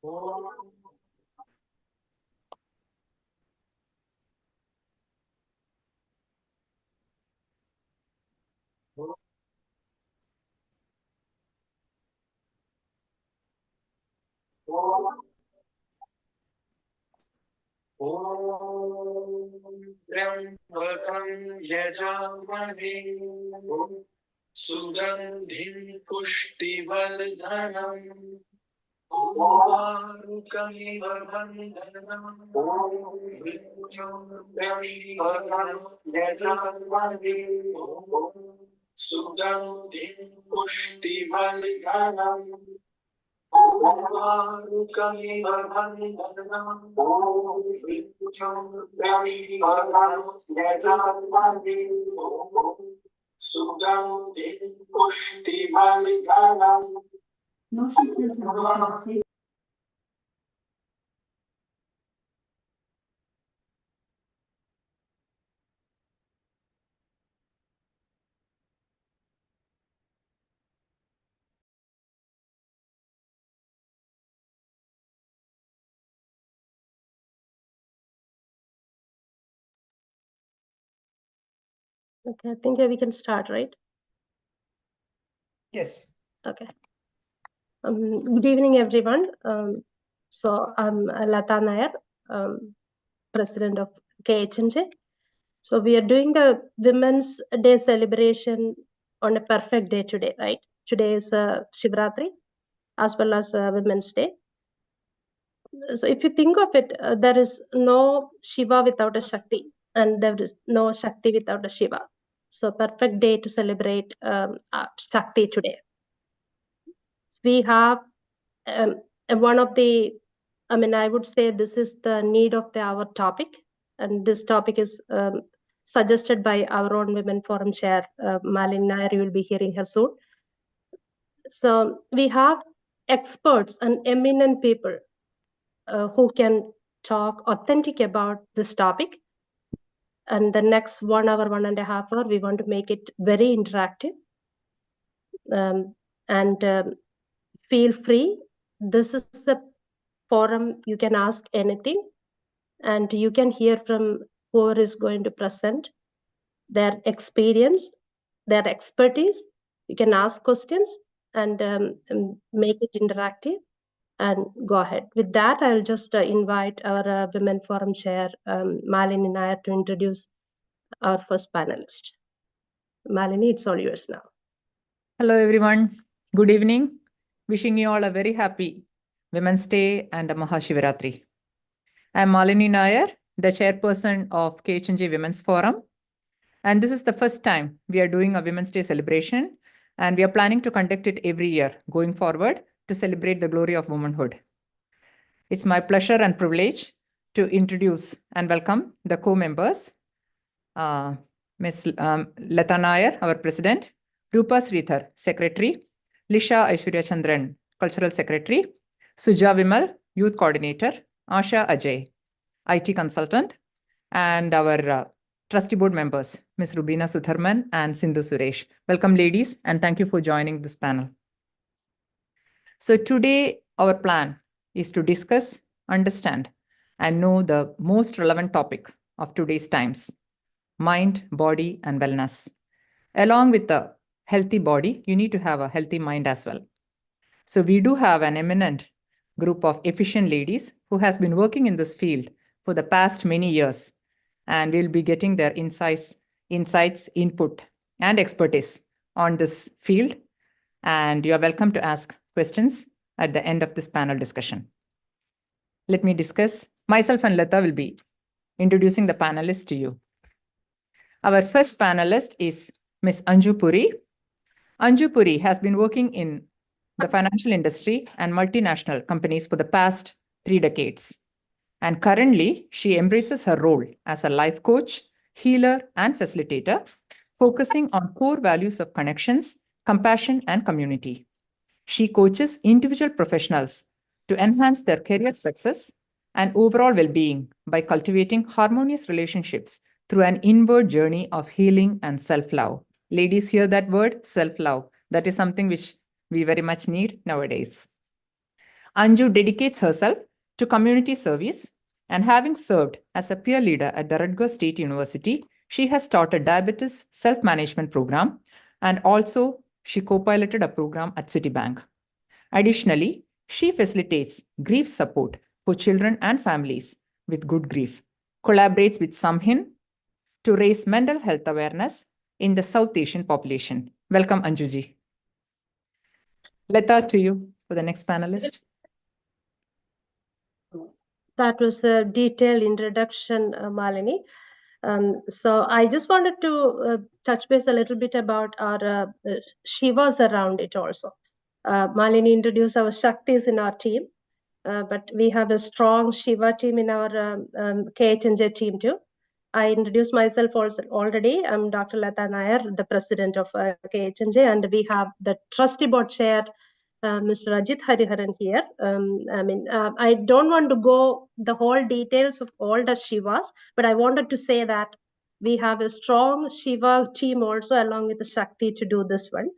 त्र्यम्बकं यजामहे सुगन्धिं पुष्टिवर्धनम् उर्वारुकमिव बन्धनम् मृत्युर्यजामहे सुगन्धिं पुष्टिवर्धनम् उर्वारुकमिव बन्धनम् मृत्युर्यजामहे सुगन्धिं पुष्टिवर्धनम्. Motion sensor. Okay, I think we can start, right? Yes. Okay. Good evening, everyone. So I'm Lata Nair, President of KHNJ. So we are doing the Women's Day celebration on a perfect day today, right? Today is Shivratri as well as Women's Day. So if you think of it, there is no Shiva without a Shakti, and there is no Shakti without a Shiva. So perfect day to celebrate Shakti today. We have one of the, I would say this is the need of our topic, and this topic is suggested by our own Women Forum Chair, Malin Nair. You will be hearing her soon. So we have experts and eminent people who can talk authentic about this topic. And the next 1 hour, 1.5 hours, we want to make it very interactive. Feel free. This is the forum. You can ask anything, and you can hear from whoever is going to present their experience, their expertise. You can ask questions and make it interactive. And go ahead. With that, I'll just invite our Women Forum Chair, Malini Nair, to introduce our first panelist. Malini, it's all yours now. Hello, everyone. Good evening. Wishing you all a very happy Women's Day and a Mahashivaratri. I'm Malini Nair, the chairperson of KHNJ Women's Forum. And this is the first time we are doing a Women's Day celebration. And we are planning to conduct it every year going forward to celebrate the glory of womanhood. It's my pleasure and privilege to introduce and welcome the co-members, Ms. Lata Nair, our president, Rupa Sridhar, secretary, Lisha Aishwarya Chandran, cultural secretary, Suja Vimal, youth coordinator, Asha Ajay, IT consultant, and our trustee board members, Ms. Rubina Sudharman and Sindhu Suresh. Welcome, ladies, and thank you for joining this panel. So today, our plan is to discuss, understand, and know the most relevant topic of today's times: mind, body, and wellness. Along with the healthy body, you need to have a healthy mind as well. So we do have an eminent group of efficient ladies who has been working in this field for the past many years, and we'll be getting their insights, input, and expertise on this field. And you are welcome to ask questions at the end of this panel discussion. Let me discuss. Myself and Lata will be introducing the panelists to you. Our first panelist is Ms. Anju Puri. Anju Puri has been working in the financial industry and multinational companies for the past 3 decades. And currently, she embraces her role as a life coach, healer, and facilitator, focusing on core values of connections, compassion, and community. She coaches individual professionals to enhance their career success and overall well-being by cultivating harmonious relationships through an inward journey of healing and self-love. Ladies, hear that word, self-love. That is something which we very much need nowadays. Anju dedicates herself to community service, and having served as a peer leader at the Rutgers State University, she has taught a diabetes self-management program, and also she co-piloted a program at Citibank. Additionally, she facilitates grief support for children and families with good grief, collaborates with Samhin to raise mental health awareness in the South Asian population. Welcome, Anjuji. Leta, to you for the next panelist. That was a detailed introduction, Malini. So I just wanted to touch base a little bit about our Shivas around it also. Malini introduced our Shaktis in our team, but we have a strong Shiva team in our KHNJ team too. I introduced myself also already. I'm Dr. Lata Nair, the president of KHNJ, and we have the trustee board chair, Mr. Ajit Hariharan here. I don't want to go the whole details of all the Shivas, but I wanted to say that we have a strong Shiva team also along with the Shakti to do this one.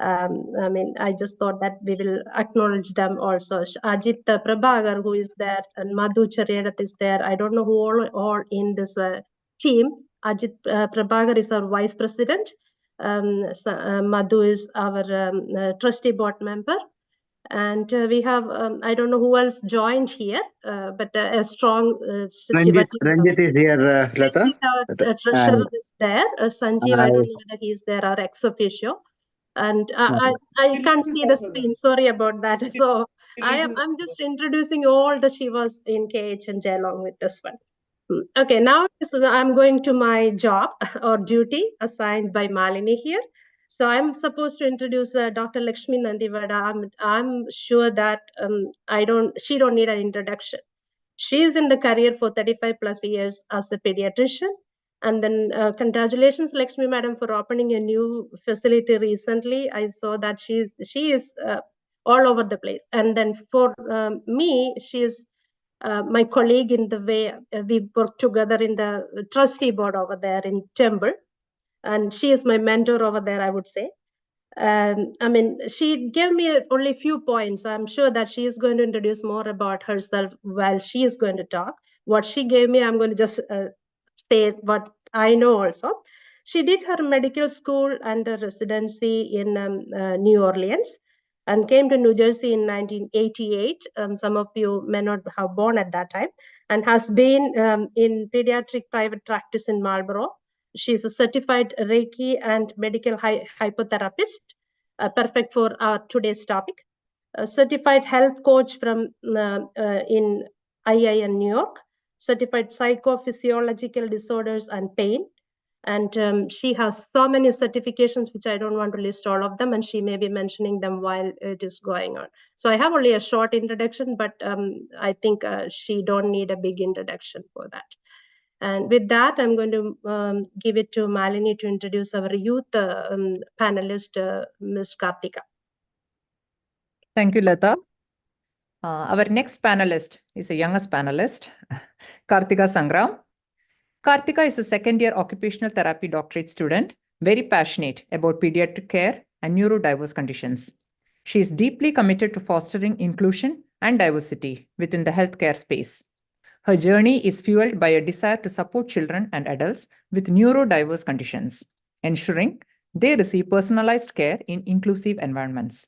I just thought that we will acknowledge them also. Ajit Prabhagar, who is there, and Madhu Charyadat is there. I don't know who all in this team. Ajit Prabhagar is our vice president. Madhu is our trustee board member. And we have, I don't know who else joined here, but a strong Shiva team. Ranjit is here, Lata. Our treasurer is there. Sanjeev, I don't know whether he is there or ex officio. And I can't see the screen. Sorry about that. So I'm just introducing all the Shivas in KHNJ along with this one. Okay, now I'm going to my job or duty assigned by Malini here. So I'm supposed to introduce Dr. Lakshmi Nandivada. I'm sure that she don't need an introduction. She is in the career for 35 plus years as a pediatrician. And then congratulations, Lakshmi Madam, for opening a new facility recently. I saw that she is all over the place. And then for me, she is my colleague in the way we work together in the trustee board over there in Temple. And she is my mentor over there, I would say. She gave me only a few points. I'm sure that she is going to introduce more about herself while she is going to talk. What she gave me, I'm going to just say what I know also. She did her medical school and her residency in New Orleans and came to New Jersey in 1988. Some of you may not have born at that time, and has been in pediatric private practice in Marlborough. She's a certified Reiki and medical hypotherapist, perfect for our today's topic. A certified health coach from in IIN New York, certified psychophysiological disorders and pain. And she has so many certifications, which I don't want to list all of them, and she may be mentioning them while it is going on. So I have only a short introduction, but I think she don't need a big introduction for that. And with that, I'm going to give it to Malini to introduce our youth panelist, Ms. Kartika. Thank you, Lata. Our next panelist is the youngest panelist, Kartika Sangram. Kartika is a second-year occupational therapy doctorate student, very passionate about pediatric care and neurodiverse conditions. She is deeply committed to fostering inclusion and diversity within the healthcare space. Her journey is fueled by a desire to support children and adults with neurodiverse conditions, ensuring they receive personalized care in inclusive environments.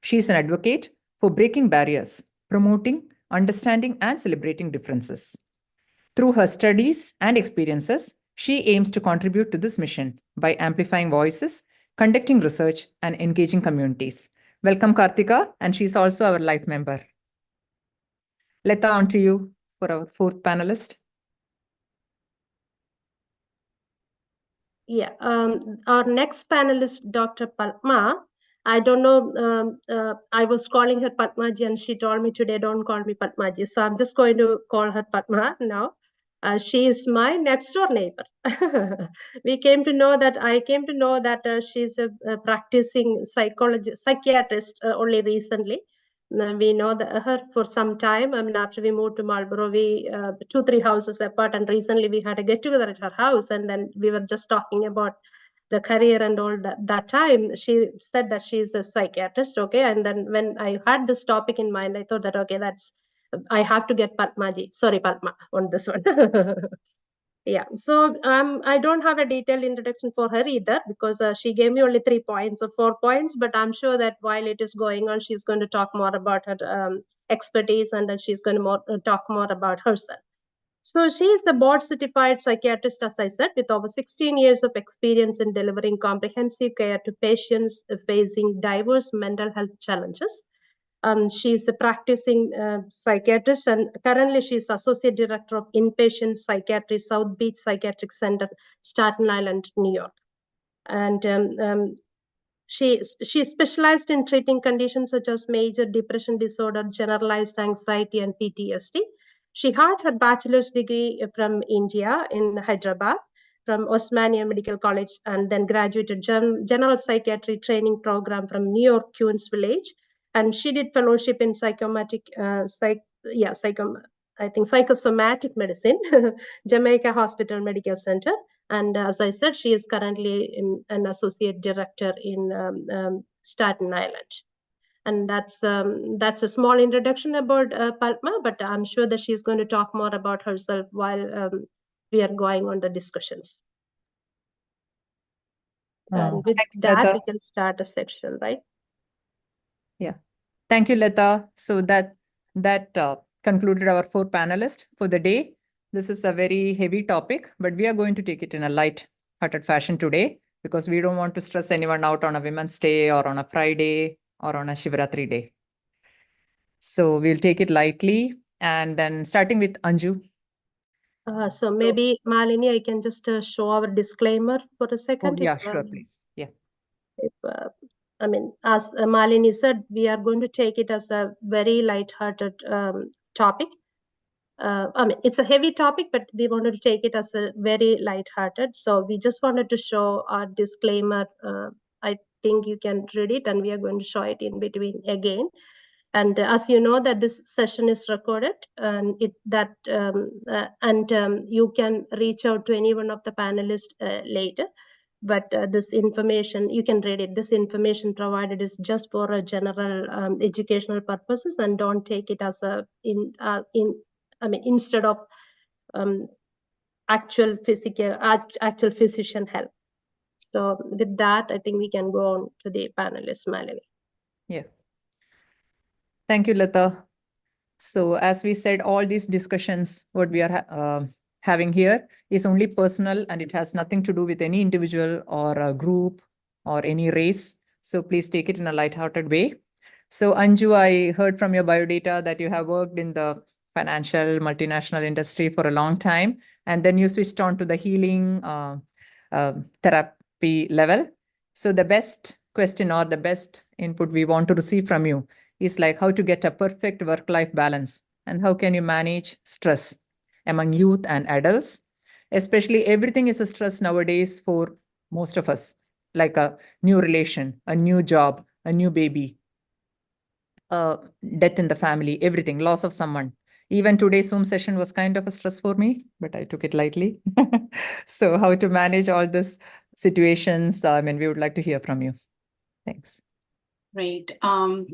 She is an advocate for breaking barriers, promoting understanding and celebrating differences. Through her studies and experiences, she aims to contribute to this mission by amplifying voices, conducting research, and engaging communities. Welcome, Kartika, and she's also our life member. Leta, on to you for our fourth panelist. Yeah, our next panelist, Dr. Padma. I don't know, I was calling her Padmaji and she told me today, don't call me Padmaji. So I'm just going to call her Padma now. She is my next door neighbor. I came to know that she's a practicing psychiatrist only recently. We know her for some time. After we moved to Marlborough, we 2-3 houses apart, and recently we had a get together at her house, and then we were just talking about the career and all that time, she said that she is a psychiatrist. Okay. And then when I had this topic in mind, I thought that, okay, I have to get Padma on this one. Yeah, so I don't have a detailed introduction for her either, because she gave me only 3 points or 4 points, but I'm sure that while it is going on, she's going to talk more about her expertise, and then she's going to talk more about herself. So she is the board certified psychiatrist, as I said, with over 16 years of experience in delivering comprehensive care to patients facing diverse mental health challenges. She's a practicing psychiatrist, and currently she's associate director of inpatient psychiatry, South Beach Psychiatric Center, Staten Island, New York. And she specialized in treating conditions such as major depression disorder, generalized anxiety, and PTSD. She had her bachelor's degree from India in Hyderabad, from Osmania Medical College, and then graduated general psychiatry training program from New York Queens Village. And she did fellowship in psychosomatic medicine, Jamaica Hospital Medical Center. And as I said, she is currently an associate director in Staten Island. And that's a small introduction about Padma, but I'm sure that she's going to talk more about herself while we are going on the discussions. And with that, we can start a section, right? Yeah. Thank you, Lata. So that concluded our 4 panelists for the day. This is a very heavy topic, but we are going to take it in a light-hearted fashion today, because we don't want to stress anyone out on a Women's Day or on a Friday or on a Shivaratri day. So we'll take it lightly, and then starting with Anju. So maybe Malini, I can just show our disclaimer for a second. Oh, yeah, sure, please. Yeah. As Malini said, we are going to take it as a very light-hearted topic. It's a heavy topic, but we wanted to take it as a very light-hearted. So we just wanted to show our disclaimer. I think you can read it, and we are going to show it in between again. And as you know, that this session is recorded, and you can reach out to any one of the panelists later. But this information, you can read it. This information provided is just for a general educational purposes, and don't take it as instead of actual physician help. So with that, I think we can go on to the panelists, Malini. Yeah. Thank you, Lata. So as we said, all these discussions, what we are having here is only personal, and it has nothing to do with any individual or a group or any race. So please take it in a lighthearted way. So Anju, I heard from your biodata that you have worked in the financial multinational industry for a long time, and then you switched on to the healing therapy level. So the best question or the best input we want to receive from you is like how to get a perfect work-life balance, and how can you manage stress among youth and adults. Especially everything is a stress nowadays for most of us, like a new relation, a new job, a new baby, death in the family, everything, loss of someone. Even today's Zoom session was kind of a stress for me, but I took it lightly. So how to manage all these situations, we would like to hear from you. Thanks. Great.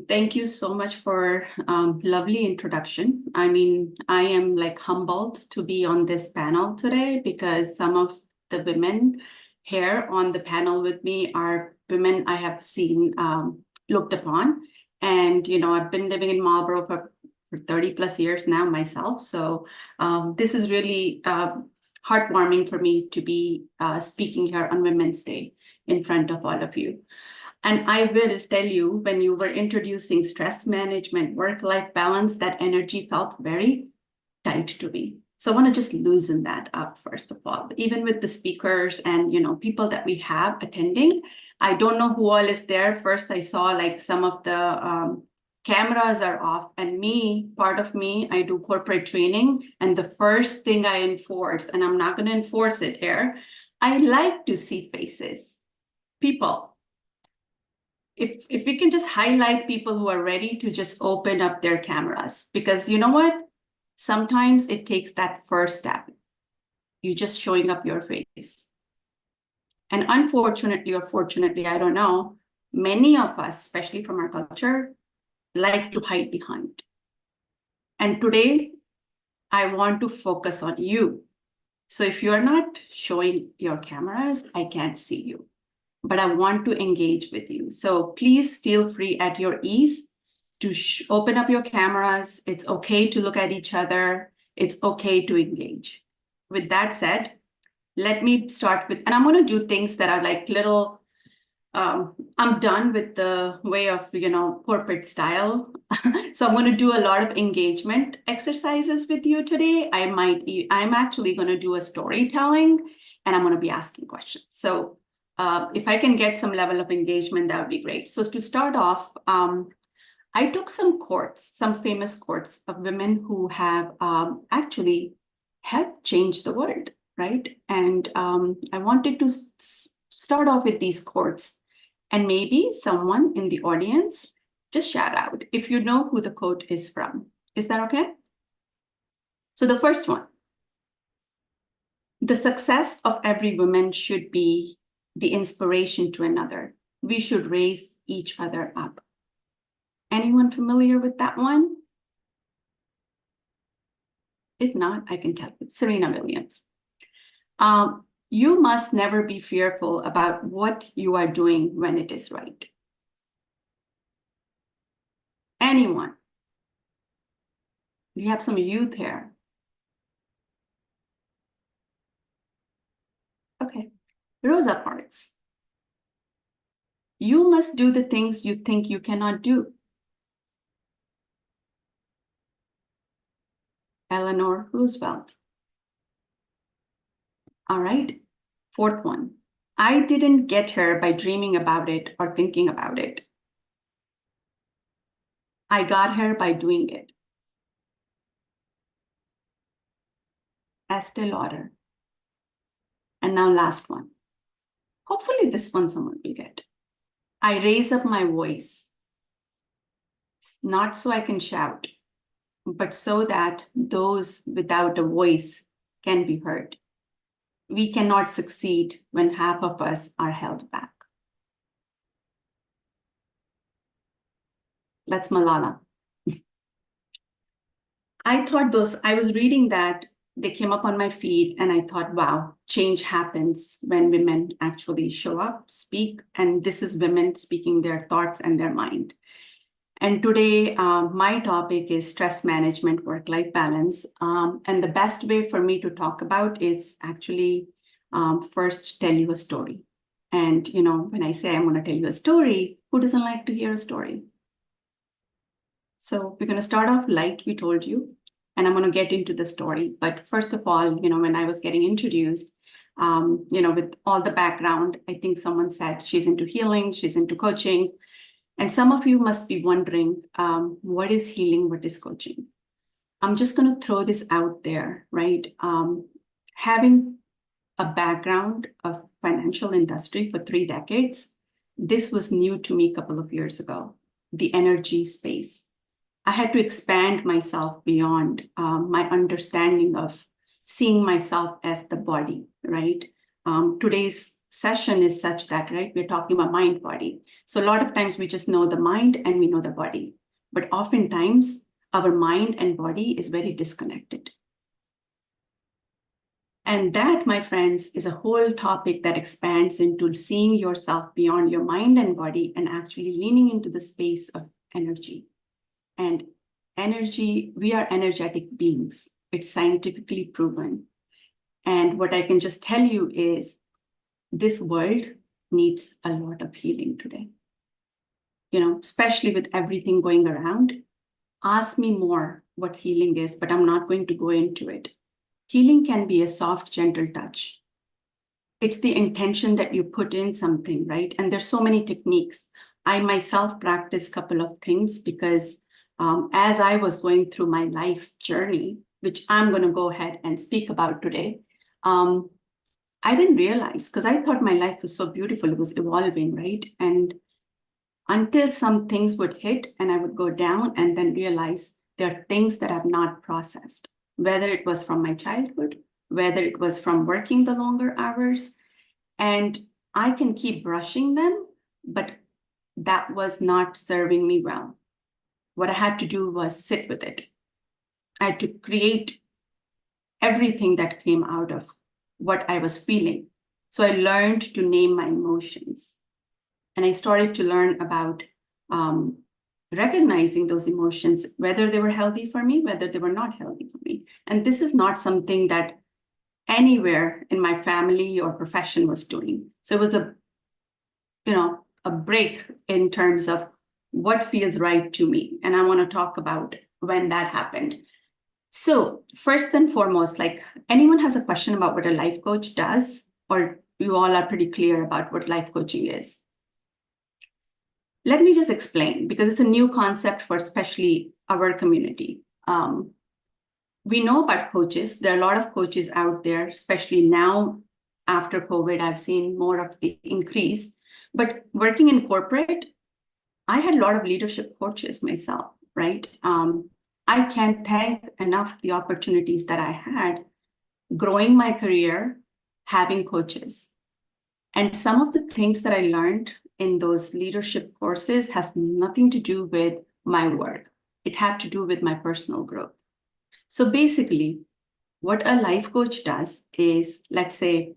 Thank you so much for lovely introduction. I mean, I am like humbled to be on this panel today, because some of the women here on the panel with me are women I have seen, looked upon. And, I've been living in Marlborough for 30 plus years now myself. So this is really heartwarming for me to be speaking here on Women's Day in front of all of you. And I will tell you, when you were introducing stress management, work-life balance, that energy felt very tight to me. So I want to just loosen that up, first of all. Even with the speakers and, people that we have attending, I don't know who all is there. First, I saw like some of the cameras are off, and part of me, I do corporate training. And the first thing I enforce, and I'm not going to enforce it here, I like to see faces, people. If we can just highlight people who are ready to just open up their cameras, because you know what? Sometimes it takes that first step. You just showing up your face. And unfortunately or fortunately, I don't know, many of us, especially from our culture, like to hide behind. And today, I want to focus on you. So if you're not showing your cameras, I can't see you, but I want to engage with you. So please feel free at your ease to open up your cameras. It's okay to look at each other. It's okay to engage. With that said, let me start with, and I'm going to do things that are like little, I'm done with the way of, corporate style. So I'm going to do a lot of engagement exercises with you today. I'm actually going to do a storytelling and I'm going to be asking questions. So if I can get some level of engagement, that would be great. So to start off, I took some famous quotes of women who have actually helped change the world, right? And I wanted to start off with these quotes, and maybe someone in the audience just shout out if you know who the quote is from. Is that okay? So the first one, the success of every woman should be the inspiration to another. We should raise each other up. Anyone familiar with that one? If not, I can tell you. Serena Williams. You must never be fearful about what you are doing when it is right. Anyone? We have some youth here. Okay. Rosa Parks. You must do the things you think you cannot do. Eleanor Roosevelt. All right. Fourth one. I didn't get her by dreaming about it or thinking about it. I got her by doing it. Estee Lauder. And now last one. Hopefully this one someone will get. I raise up my voice, not so I can shout, but so that those without a voice can be heard. We cannot succeed when half of us are held back. That's Malala. I was reading that, they came up on my feed, and I thought, wow, change happens when women actually show up, speak, and this is women speaking their thoughts and their mind. And today, my topic is stress management, work-life balance. And the best way for me to talk about is actually first tell you a story. And, when I say I'm going to tell you a story, who doesn't like to hear a story? So we're going to start off like we told you, and I'm going to get into the story. But first of all, when I was getting introduced, with all the background, I think someone said she's into healing, she's into coaching. And some of you must be wondering, what is healing? What is coaching? I'm just going to throw this out there, right? Having a background of financial industry for 3 decades, this was new to me a couple of years ago, the energy space. I had to expand myself beyond my understanding of seeing myself as the body, right? Today's session is such that, right, we're talking about mind body. So a lot of times we just know the mind and we know the body, but oftentimes our mind and body is very disconnected. And that, my friends, is a whole topic that expands into seeing yourself beyond your mind and body and actually leaning into the space of energy. And energy, we are energetic beings. It's scientifically proven. And what I can just tell you is this world needs a lot of healing today. Especially with everything going around. Ask me more what healing is, but I'm not going to go into it. Healing can be a soft, gentle touch. It's the intention that you put in something, right? And there's so many techniques. I myself practice a couple of things because as I was going through my life journey, which I'm going to go ahead and speak about today, I didn't realize, because I thought my life was so beautiful, it was evolving, right? And until some things would hit and I would go down and then realize there are things that I've not processed, whether it was from my childhood, whether it was from working the longer hours. And I can keep brushing them, but that was not serving me well. What I had to do was sit with it. I had to create everything that came out of what I was feeling. So I learned to name my emotions. And I started to learn about recognizing those emotions, whether they were healthy for me, whether they were not healthy for me. And this is not something that anywhere in my family or profession was doing. So it was a break in terms of what feels right to me. And I want to talk about when that happened. So first and foremost, like, anyone has a question about what a life coach does, or you all are pretty clear about what life coaching is? Let me just explain, because it's a new concept for especially our community. We know about coaches. There are a lot of coaches out there, especially now after COVID, I've seen more of the increase. But working in corporate, I had a lot of leadership coaches myself, right? I can't thank enough the opportunities that I had growing my career, having coaches. And some of the things that I learned in those leadership courses has nothing to do with my work. It had to do with my personal growth. So basically, what a life coach does is, let's say,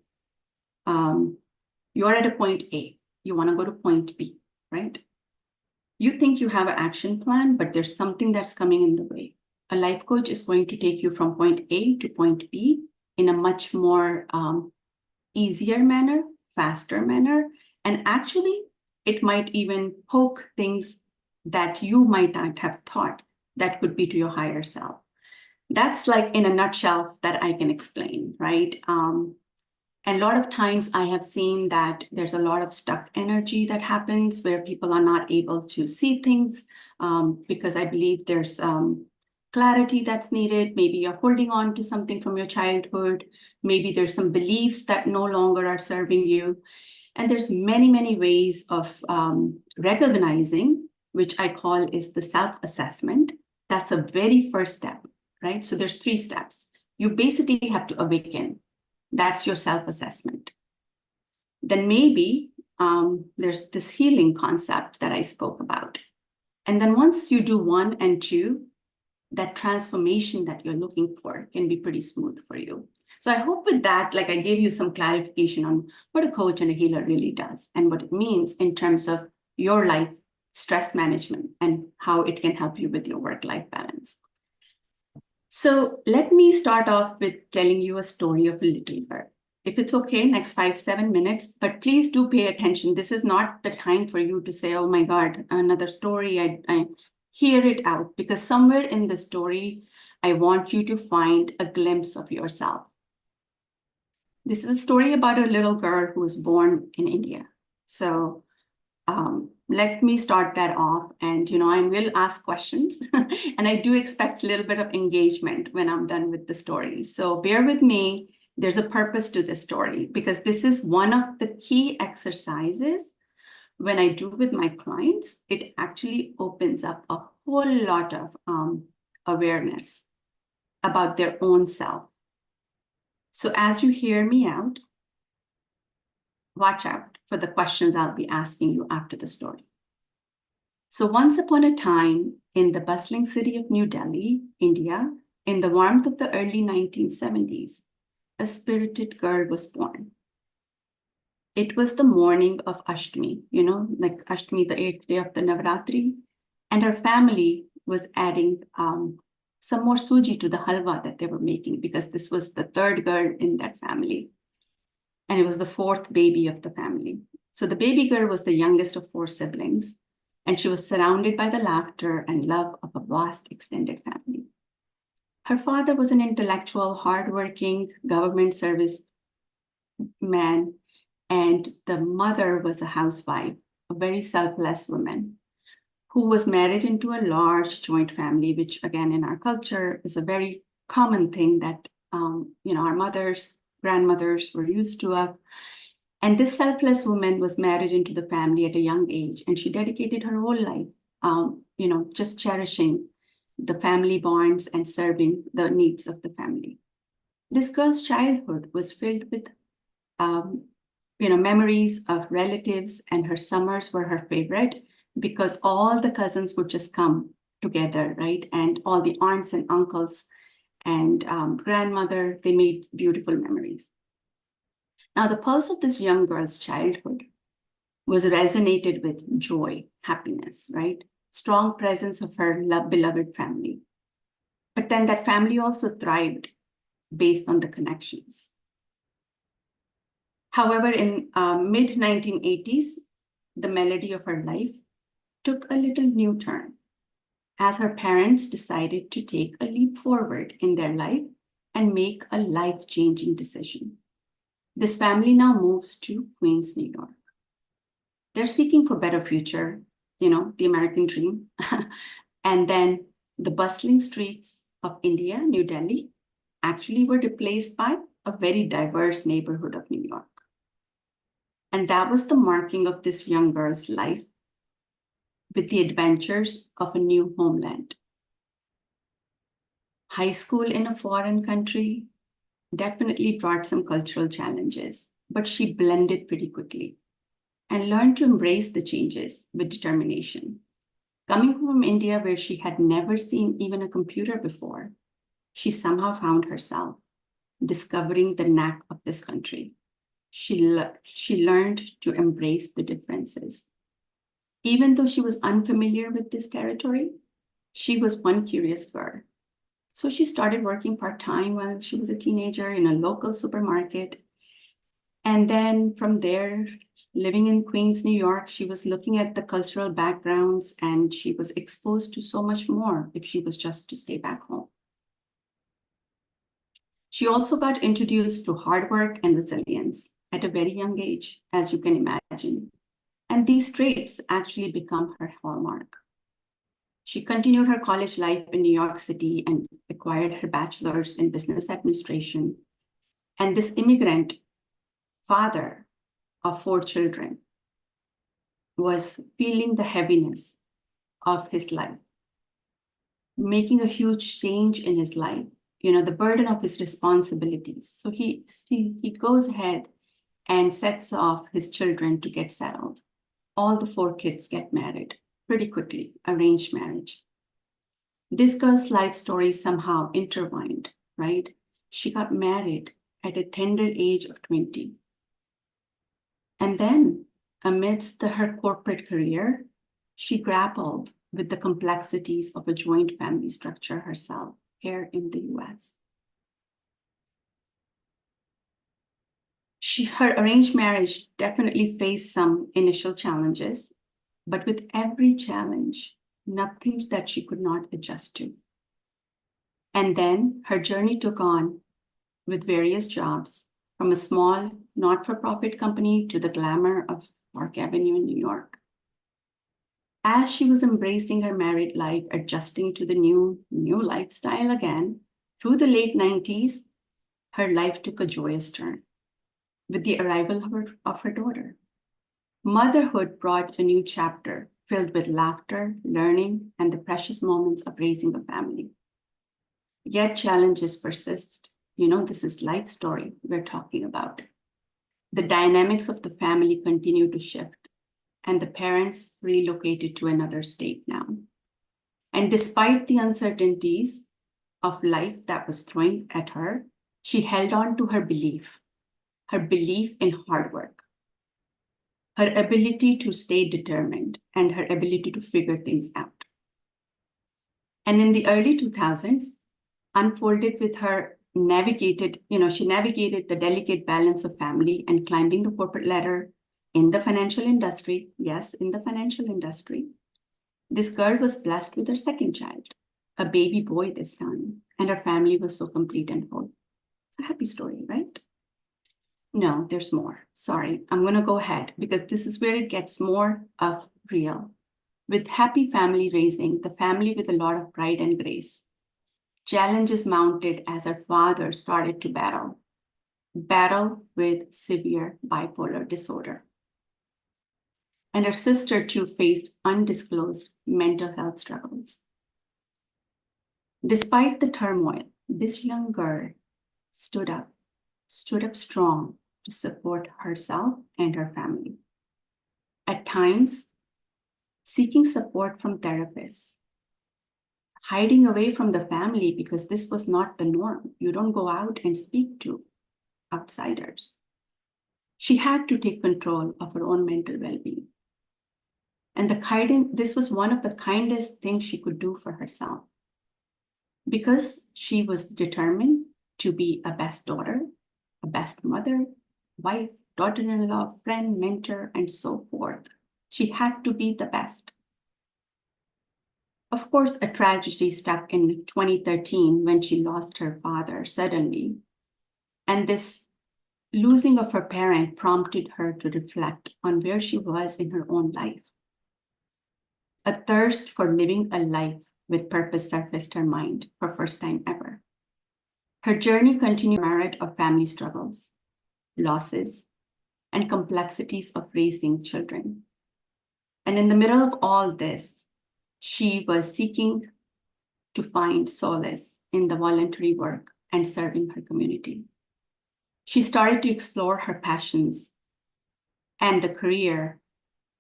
you're at a point A, you want to go to point B, right? You think you have an action plan, but there's something that's coming in the way. A life coach is going to take you from point A to point B in a much more easier manner, faster manner. And actually, it might even poke things that you might not have thought that could be to your higher self. That's like in a nutshell that I can explain, right? And a lot of times I have seen that there's a lot of stuck energy that happens where people are not able to see things because I believe there's clarity that's needed. Maybe you're holding on to something from your childhood. Maybe there's some beliefs that no longer are serving you. And there's many, many ways of recognizing, which I call is the self-assessment. That's a very first step, right? So there's 3 steps. You basically have to awaken. That's your self-assessment. Then maybe there's this healing concept that I spoke about. And then once you do 1 and 2, that transformation that you're looking for can be pretty smooth for you. So I hope with that, like, I gave you some clarification on what a coach and a healer really does and what it means in terms of your life stress management and how it can help you with your work-life balance. So let me start off with telling you a story of a little girl. If it's okay, next 5-7 minutes, but please do pay attention. This is not the time for you to say, oh my God, another story. I hear it out, because somewhere in the story, I want you to find a glimpse of yourself. This is a story about a little girl who was born in India. So let me start that off. And, I will ask questions. And I do expect a little bit of engagement when I'm done with the story. So bear with me. There's a purpose to this story, because this is one of the key exercises when I do with my clients. It actually opens up a whole lot of awareness about their own self. So as you hear me out, watch out for the questions I'll be asking you after the story. So once upon a time, in the bustling city of New Delhi, India, in the warmth of the early 1970s, a spirited girl was born. It was the morning of Ashtami, like Ashtami, the 8th day of the Navratri, and her family was adding some more suji to the halwa that they were making, because this was the 3rd girl in that family. And it was the 4th baby of the family. So the baby girl was the youngest of 4 siblings, and she was surrounded by the laughter and love of a vast extended family. Her father was an intellectual, hardworking government service man, and the mother was a housewife, a very selfless woman, who was married into a large joint family, which again, in our culture is a very common thing that, our mothers, grandmothers were used to of. And this selfless woman was married into the family at a young age, and she dedicated her whole life, just cherishing the family bonds and serving the needs of the family. This girl's childhood was filled with memories of relatives, and her summers were her favorite because all the cousins would just come together, right? And all the aunts and uncles and grandmother, they made beautiful memories. Now, the pulse of this young girl's childhood was resonated with joy, happiness, right? Strong presence of her beloved family. But then that family also thrived based on the connections. However, in mid-1980s, the melody of her life took a little new turn as her parents decided to take a leap forward in their life and make a life-changing decision. This family now moves to Queens, New York. They're seeking for a better future, the American dream. And then the bustling streets of India, New Delhi, actually were replaced by a very diverse neighborhood of New York. And that was the marking of this young girl's life with the adventures of a new homeland. High school in a foreign country definitely brought some cultural challenges, but she blended pretty quickly and learned to embrace the changes with determination. Coming from India, where she had never seen even a computer before, she somehow found herself discovering the knack of this country. She learned to embrace the differences. Even though she was unfamiliar with this territory, she was one curious girl. So she started working part-time while she was a teenager in a local supermarket. And then from there, living in Queens, New York, she was looking at the cultural backgrounds and she was exposed to so much more if she was just to stay back home. She also got introduced to hard work and resilience at a very young age, as you can imagine. And these traits actually become her hallmark. She continued her college life in New York City and acquired her bachelor's in business administration. And this immigrant father of 4 children was feeling the heaviness of his life, making a huge change in his life, the burden of his responsibilities. So he goes ahead and sets off his children to get settled. All the 4 kids get married pretty quickly, arranged marriage. This girl's life story somehow intertwined, right? She got married at a tender age of 20. And then, amidst her corporate career, she grappled with the complexities of a joint family structure herself here in the US. Her arranged marriage definitely faced some initial challenges, but with every challenge, nothing that she could not adjust to. And then her journey took on with various jobs, from a small not-for-profit company to the glamour of Park Avenue in New York. As she was embracing her married life, adjusting to the new lifestyle again, through the late 90s, her life took a joyous turn with the arrival of her daughter. Motherhood brought a new chapter filled with laughter, learning, and the precious moments of raising a family. Yet challenges persist. This is life story we're talking about. The dynamics of the family continue to shift, and the parents relocated to another state now. And despite the uncertainties of life that was thrown at her, she held on to her belief in hard work, her ability to stay determined, and her ability to figure things out. And in the early 2000s, unfolded with her she navigated the delicate balance of family and climbing the corporate ladder in the financial industry. Yes, in the financial industry. This girl was blessed with her second child, a baby boy this time, and her family was so complete and whole. It's a happy story, right? No, there's more. Sorry, I'm going to go ahead because this is where it gets more of real. With happy family raising, the family with a lot of pride and grace. Challenges mounted as her father started to battle with severe bipolar disorder. And her sister too faced undisclosed mental health struggles. Despite the turmoil, this young girl stood up strong to support herself and her family. At times, seeking support from therapists, hiding away from the family because this was not the norm. You don't go out and speak to outsiders. She had to take control of her own mental well-being. And this was one of the kindest things she could do for herself, because she was determined to be a best daughter, a best mother, wife, daughter-in-law, friend, mentor, and so forth. She had to be the best. Of course, a tragedy struck in 2013 when she lost her father suddenly. And this losing of her parent prompted her to reflect on where she was in her own life. A thirst for living a life with purpose surfaced her mind for first time ever. Her journey continued merit of family struggles, losses, and complexities of raising children. And in the middle of all this, she was seeking to find solace in the voluntary work and serving her community. She started to explore her passions, and the career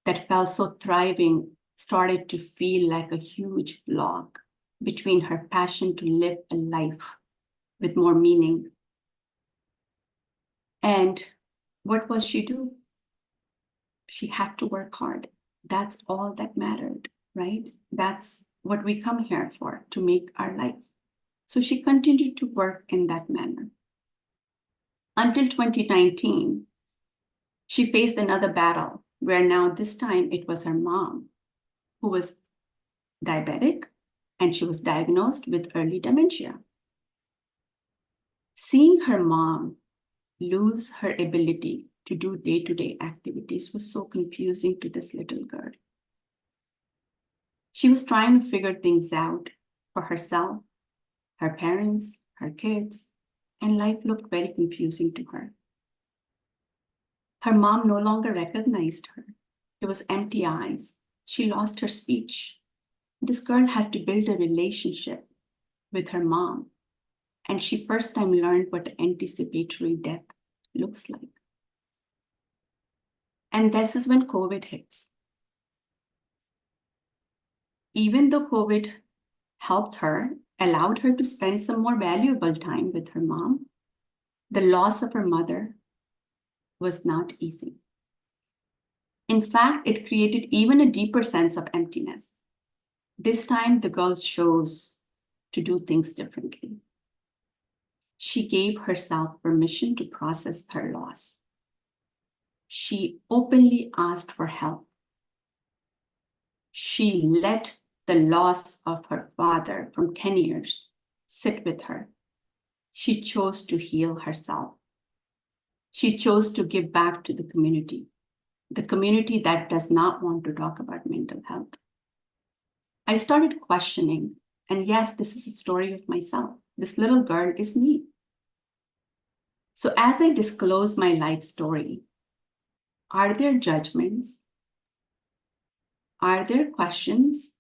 that felt so thriving started to feel like a huge block between her passion to live a life with more meaning. And what was she do? She had to work hard. That's all that mattered, right? That's what we come here for, to make our life. So she continued to work in that manner. Until 2019, she faced another battle where now this time it was her mom who was diabetic, and she was diagnosed with early dementia. Seeing her mom lose her ability to do day-to-day activities was so confusing to this little girl. She was trying to figure things out for herself, her parents, her kids, and life looked very confusing to her. Her mom no longer recognized her. It was empty eyes. She lost her speech. This girl had to build a relationship with her mom, and she first time learned what anticipatory death looks like. And this is when COVID hits. Even though COVID helped her, allowed her to spend some more valuable time with her mom, the loss of her mother was not easy. In fact, it created even a deeper sense of emptiness. This time, the girl chose to do things differently. She gave herself permission to process her loss. She openly asked for help. She let the loss of her father from 10 years sit with her. She chose to heal herself. She chose to give back to the community that does not want to talk about mental health. I started questioning, and yes, this is a story of myself. This little girl is me. So as I disclose my life story, are there judgments? Are there questions?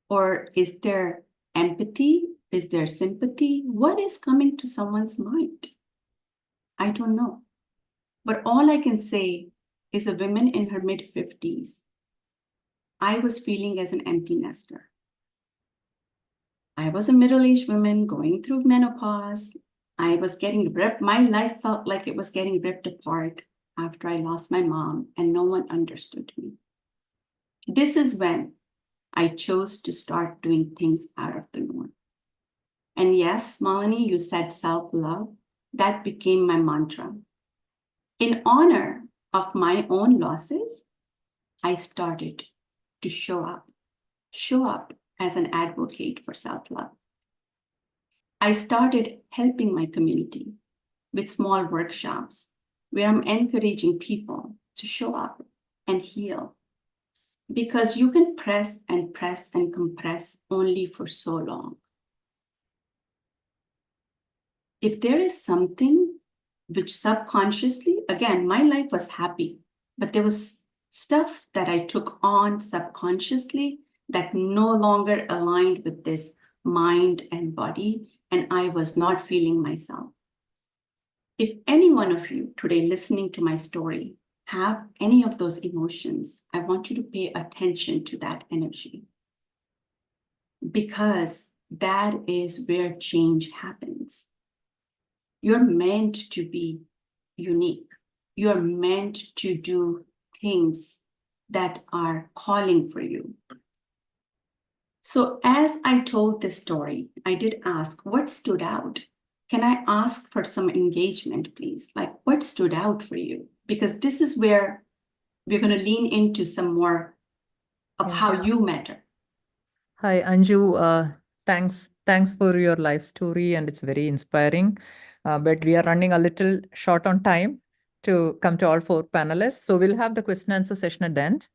Or is there empathy? Is there sympathy? What is coming to someone's mind? I don't know. But all I can say is a woman in her mid-50s, I was feeling as an empty nester. I was a middle-aged woman going through menopause. I was getting ripped. My life felt like it was getting ripped apart after I lost my mom, and no one understood me. This is when I chose to start doing things out of the norm. And yes, Malini, you said self-love. That became my mantra. In honor of my own losses, I started to show up as an advocate for self-love. I started helping my community with small workshops where I'm encouraging people to show up and heal. Because you can press and compress only for so long. If there is something which subconsciously, again, my life was happy, but there was stuff that I took on subconsciously that no longer aligned with this mind and body, and I was not feeling myself. If any one of you today listening to my story have any of those emotions, I want you to pay attention to that energy, because that is where change happens. You're meant to be unique. You're meant to do things that are calling for you. So as I told this story, I did ask what stood out. Can I ask for some engagement, please? Like, what stood out for you? Because this is where we're going to lean into some more of how you matter. Hi, Anju. Thanks for your life story, and it's very inspiring. But we are running a little short on time to come to all 4 panelists. So we'll have the question answer session at the end.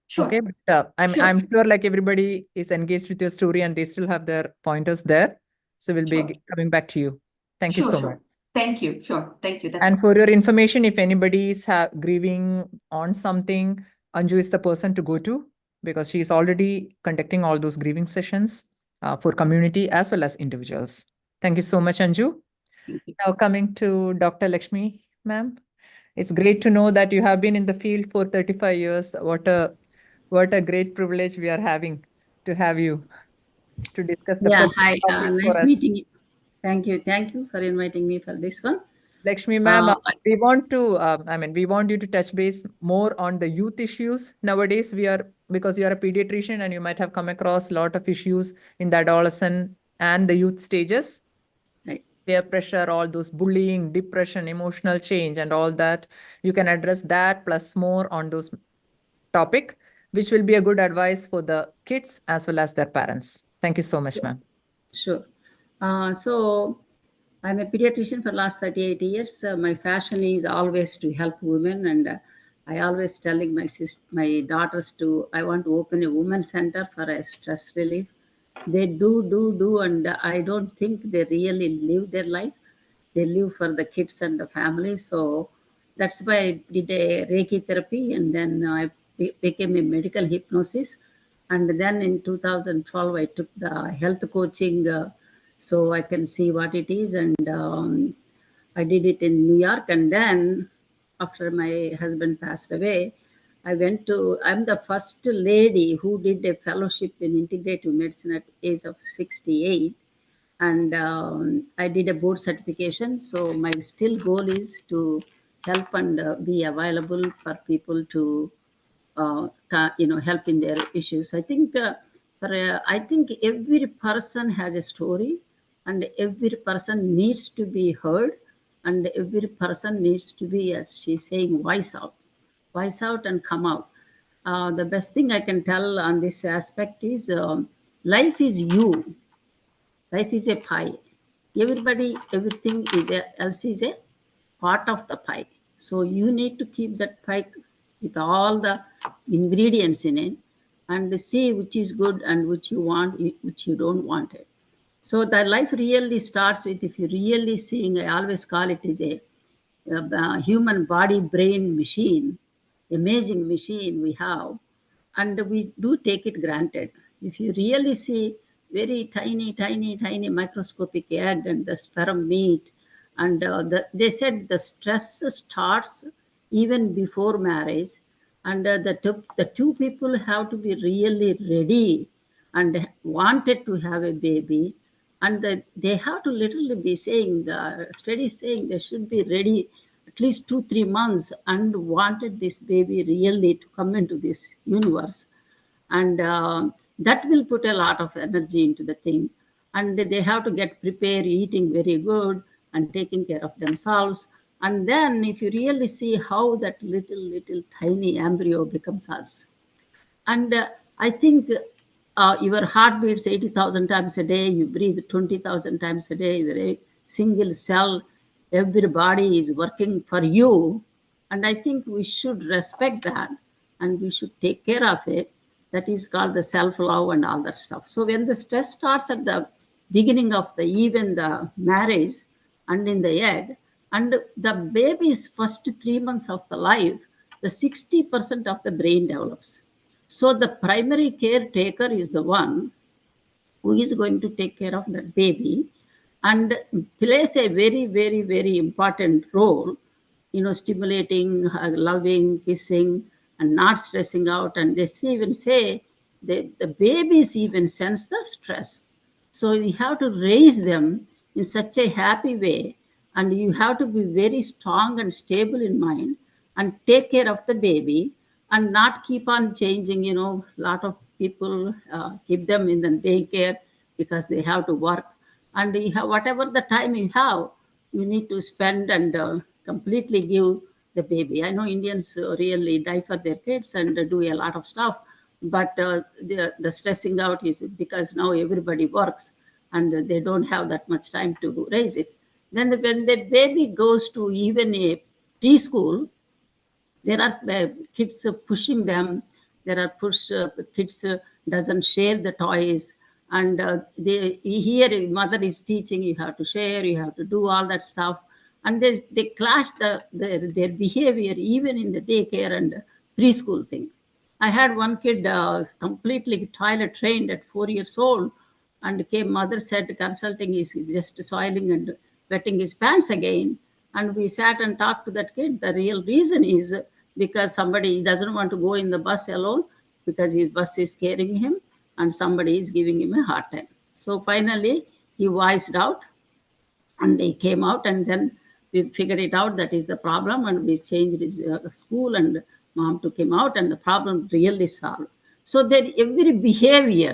Sure. Okay, but I'm sure like everybody is engaged with your story and they still have their pointers there. So we'll be coming back to you. Thank you so much. Thank you. Sure. Thank you. And for your information, if anybody is grieving on something, Anju is the person to go to, because she is already conducting all those grieving sessions for community as well as individuals. Thank you so much, Anju. Now coming to Dr. Lakshmi, ma'am. It's great to know that you have been in the field for 35 years. What a great privilege we are having to have you to discuss the Yeah, pertinent hi. topic for Nice us. meeting you. Thank you. Thank you for inviting me for this one. Lakshmi ma'am, we want to, we want you to touch base more on the youth issues nowadays. Because you are a pediatrician and you might have come across a lot of issues in the adolescent and the youth stages. Right. Peer pressure, all those bullying, depression, emotional change, and all that. You can address that plus more on those topic, which will be a good advice for the kids as well as their parents. Thank you so much, ma'am. Sure. So I'm a pediatrician for last 38 years. My passion is always to help women, and I always telling my daughters I want to open a women center for a stress relief. They do, and I don't think they really live their life. They live for the kids and the family. So that's why I did a Reiki therapy, and then I became a medical hypnosis. And then in 2012, I took the health coaching so I can see what it is. And I did it in New York. And then after my husband passed away, I'm the first lady who did a fellowship in integrative medicine at age of 68. And I did a board certification. So my still goal is to help and be available for people to help in their issues. I think I think every person has a story, and every person needs to be heard, and every person needs to be, as she's saying, voice out and come out. The best thing I can tell on this aspect is life is you. Life is a pie. Everything else is a part of the pie. So you need to keep that pie with all the ingredients in it, and see which is good and which you want, which you don't want it. So the life really starts with, if you really seeing, I always call it is a human body brain machine, amazing machine we have, and we do take it granted. If you really see very tiny microscopic egg and the sperm meat, and they said the stress starts even before marriage, and the two people have to be really ready and wanted to have a baby, and they have to literally be saying, the studies saying they should be ready at least 2-3 months and wanted this baby really to come into this universe. And that will put a lot of energy into the thing, and they have to get prepared, eating very good and taking care of themselves. And then if you really see how that little tiny embryo becomes us, and I think your heart beats 80,000 times a day, you breathe 20,000 times a day, you're a single cell, everybody is working for you. And I think we should respect that, and we should take care of it. That is called the self-love and all that stuff. So when the stress starts at the beginning of even the marriage and in the egg, and the baby's first 3 months of the life, the 60% of the brain develops. So the primary caretaker is the one who is going to take care of that baby. and plays a very, very, very important role, stimulating, loving, kissing, and not stressing out. And they even say the babies even sense the stress. So you have to raise them in such a happy way, and you have to be very strong and stable in mind and take care of the baby and not keep on changing. A lot of people keep them in the daycare because they have to work, and you have whatever the time you have, you need to spend and completely give the baby. I know Indians really die for their kids and do a lot of stuff, but the stressing out is because now everybody works and they don't have that much time to raise it. Then when the baby goes to even a preschool, there are kids pushing them. There are kids doesn't share the toys, and they here mother is teaching you have to share, you have to do all that stuff, and they clash their behavior even in the daycare and preschool thing. I had one kid completely toilet trained at 4 years old, and came. Mother said consulting is just soiling and wetting his pants again. And we sat and talked to that kid. The real reason is because somebody doesn't want to go in the bus alone because his bus is carrying him, and somebody is giving him a hard time. So finally, he voiced out and he came out, and then we figured it out that is the problem, and we changed his school, and mom took him out, and the problem really solved. So that every behavior,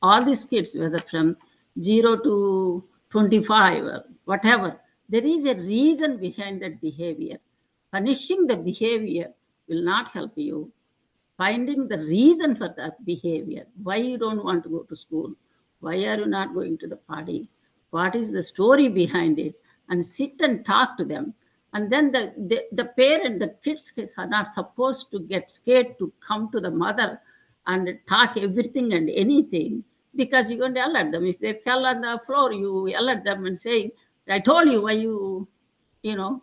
all these kids, whether from 0 to 25 or whatever, there is a reason behind that behavior. Punishing the behavior will not help you. Finding the reason for that behavior, why you don't want to go to school, why are you not going to the party, what is the story behind it, and sit and talk to them. And then the parent, the kids are not supposed to get scared to come to the mother and talk everything and anything, because you're going to yell at them. If they fell on the floor, you yell at them and say, I told you, why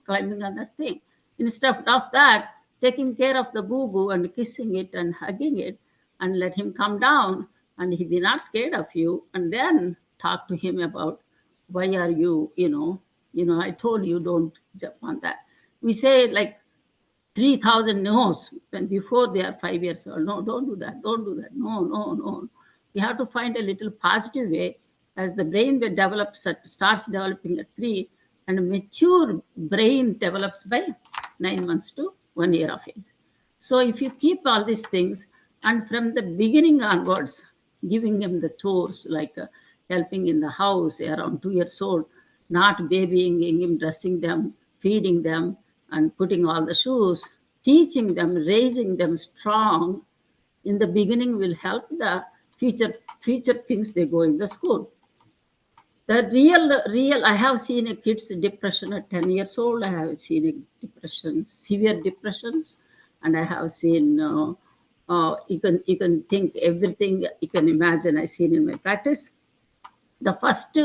climbing on that thing. Instead of that, taking care of the boo-boo and kissing it and hugging it, and let him come down, and he be not scared of you, and then talk to him about why are you, I told you don't jump on that. We say like 3,000 no's when before they are 5 years old. No, don't do that. Don't do that. No, no, no. You have to find a little positive way as the brain that starts developing at 3, and a mature brain develops by 9 months to 1 year of age. So if you keep all these things, and from the beginning onwards, giving them the chores like helping in the house around 2 years old, not babying him, dressing them, feeding them, and putting all the shoes, teaching them, raising them strong in the beginning will help the future things they go in the school. The real, I have seen a kid's depression at 10 years old. I have seen a depression, severe depressions, and I have seen, you can think everything you can imagine. I've seen in my practice. The first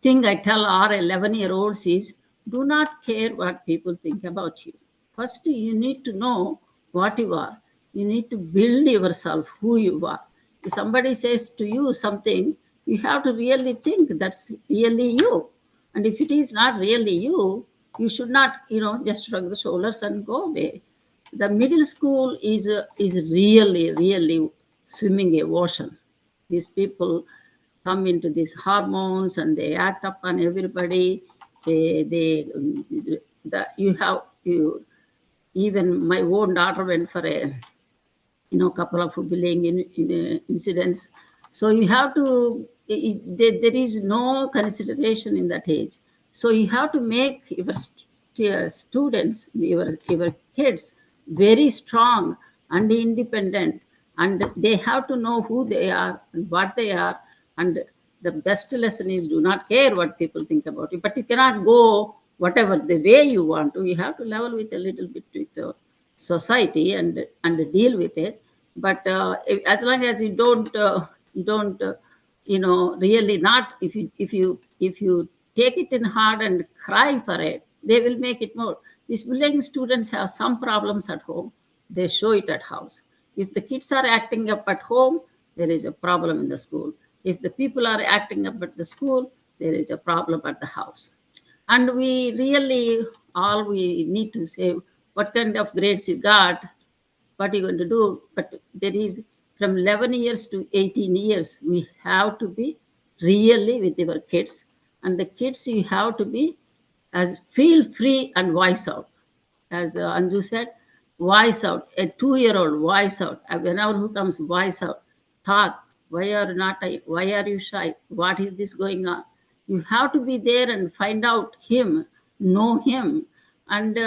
thing I tell our 11-year-olds is, do not care what people think about you. First, you need to know what you are. You need to build yourself, who you are. If somebody says to you something, you have to really think that's really you. And if it is not really you, you should not, just shrug the shoulders and go away. The middle school is really, really swimming a ocean. These people come into these hormones and they act upon everybody. You even my own daughter went for a couple of bullying incidents. So you have to, there is no consideration in that age. So you have to make your students, your kids very strong and independent, and they have to know who they are and what they are. And the best lesson is, do not care what people think about you, but you cannot go whatever the way you want to. You have to level with a little bit with the society and deal with it. But as long as you don't really not, if you take it in hard and cry for it, they will make it more. These bullying students have some problems at home, they show it at house. If the kids are acting up at home, there is a problem in the school. If the people are acting up at the school, there is a problem at the house. And we really, all we need to say, what kind of grades you got, what are you going to do? But there is from 11 years to 18 years, we have to be really with our kids. And the kids, you have to be as feel free and voice out. As Anju said, voice out. A 2-year-old voice out. Whenever who comes, voice out. Talk. Why are not? Why are you shy? What is this going on? You have to be there and find out him, know him, and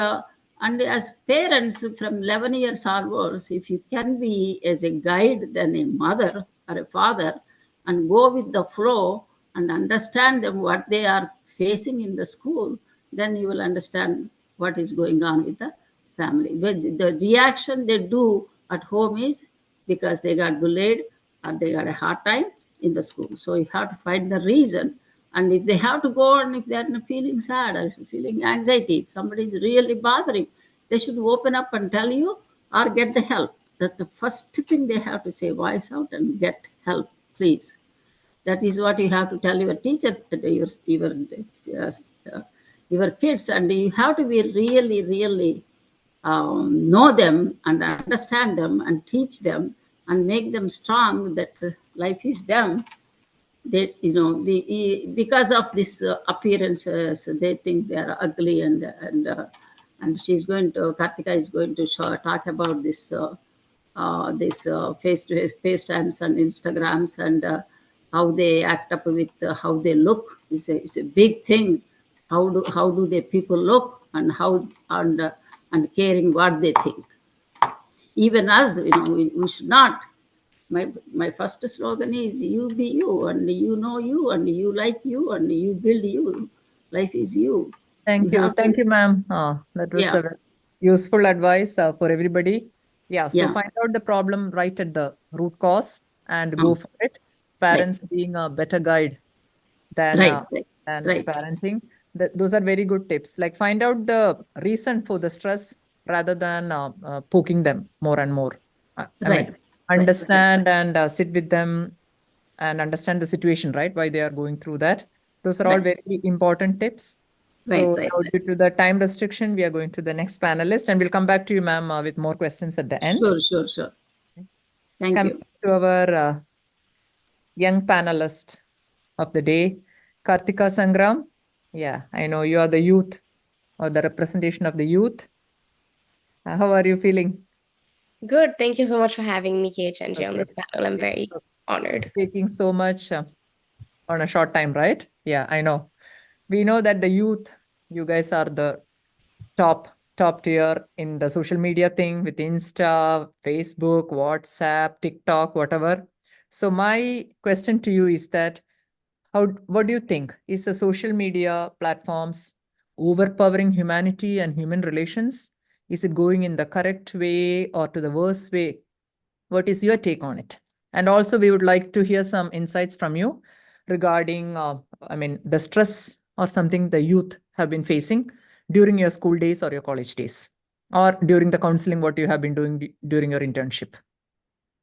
as parents from 11 years onwards, if you can be as a guide than a mother or a father, and go with the flow and understand them what they are facing in the school, then you will understand what is going on with the family. The reaction they do at home is because they got bullied or they got a hard time in the school. So you have to find the reason. And if they have to go and if they're feeling sad or feeling anxiety, if somebody is really bothering, they should open up and tell you or get the help. That's the first thing they have to say, voice out and get help, please. That is what you have to tell your teachers, your kids, and you have to be really, really know them and understand them and teach them and make them strong that life is them. They, because of this appearances, they think they are ugly, and she's going to, Kartika is going to talk about this face-to-face FaceTimes and Instagrams, and how they act up with how they look is a big thing. How do the people look, and how and caring what they think. Even us, we should not. My first slogan is you be you, and you know you, and you like you, and you build you. Life is you. Thank you. Thank you, ma'am. That was Yeah. a very useful advice for everybody. Yeah. So Yeah. find out the problem right at the root cause and go for it. Parents being a better guide than Right. parenting. Those are very good tips. Like find out the reason for the stress rather than poking them more and more. I mean, understand and sit with them and understand the situation, right? Why they are going through that. Those are all very important tips. So now due to the time restriction, we are going to the next panelist, and we'll come back to you, ma'am, with more questions at the end. Sure. Thank you. To our young panelist of the day, Kartika Sangram. Yeah, I know you are the youth or the representation of the youth. How are you feeling? Good. Thank you so much for having me, KHNJ, on this panel. I'm very honored. Taking so much on a short time, right? Yeah, I know. We know that the youth, you guys are the top tier in the social media thing with Insta, Facebook, WhatsApp, TikTok, whatever. So my question to you is that what do you think? Is the social media platforms overpowering humanity and human relations? Is it going in the correct way or to the worst way? What is your take on it? And also, we would like to hear some insights from you regarding, the stress or something the youth have been facing during your school days or your college days, or during the counseling, what you have been doing during your internship.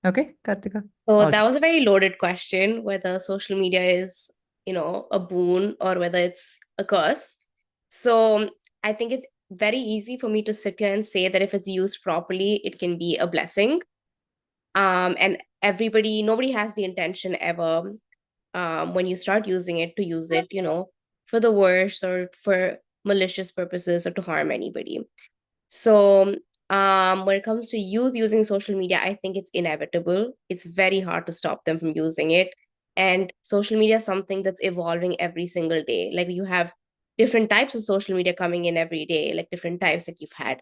Okay, Kartika. So that was a very loaded question, whether social media is, a boon or whether it's a curse. So I think it's very easy for me to sit here and say that if it's used properly, it can be a blessing. And nobody has the intention ever, when you start using it, to use it, for the worse or for malicious purposes or to harm anybody. So when it comes to youth using social media, I think it's inevitable. It's very hard to stop them from using it. And social media is something that's evolving every single day. Like you have different types of social media coming in every day, like different types that you've had.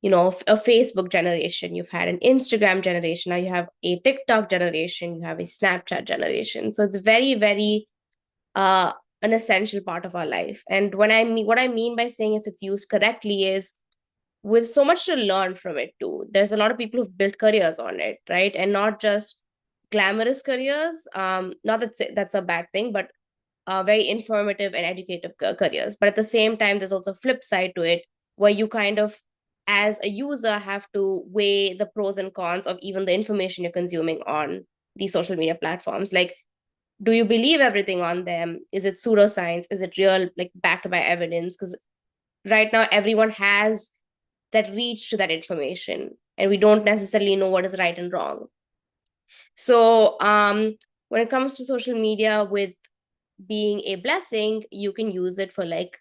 A Facebook generation, you've had an Instagram generation, now you have a TikTok generation, you have a Snapchat generation. So it's very, very an essential part of our life. And what I mean by saying if it's used correctly is, with so much to learn from it too. There's a lot of people who've built careers on it, right? And not just glamorous careers. Not that that's a bad thing, but very informative and educative careers. But at the same time, there's also a flip side to it, where you kind of, as a user, have to weigh the pros and cons of even the information you're consuming on these social media platforms. Like, do you believe everything on them? Is it pseudoscience? Is it real, like backed by evidence? Because right now everyone has that reach to that information, and we don't necessarily know what is right and wrong. So when it comes to social media, with being a blessing, you can use it for like,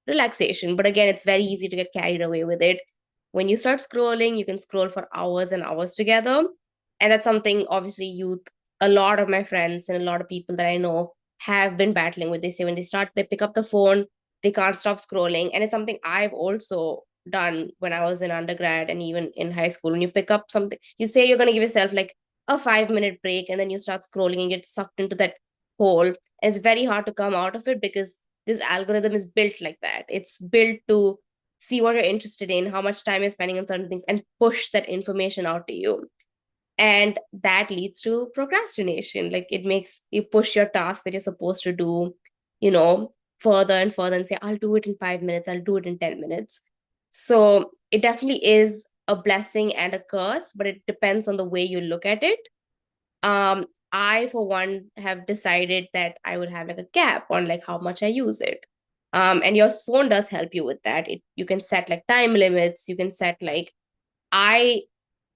relaxation. But again, it's very easy to get carried away with it. When you start scrolling, you can scroll for hours and hours together. And that's something obviously youth, a lot of my friends and a lot of people that I know have been battling with. They say when they pick up the phone, they can't stop scrolling. And it's something I've also done when I was in undergrad and even in high school. When you pick up something, you say you're going to give yourself like a 5-minute break, and then you start scrolling and get sucked into that hole. And it's very hard to come out of it because this algorithm is built like that. It's built to see what you're interested in, how much time you're spending on certain things, and push that information out to you. And that leads to procrastination. Like it makes you push your task that you're supposed to do, further and further, and say, I'll do it in 5 minutes, I'll do it in 10 minutes. So it definitely is a blessing and a curse, but it depends on the way you look at it. I, for one, have decided that I would have like a cap on like how much I use it. And your phone does help you with that. You can set like time limits. You can set like, I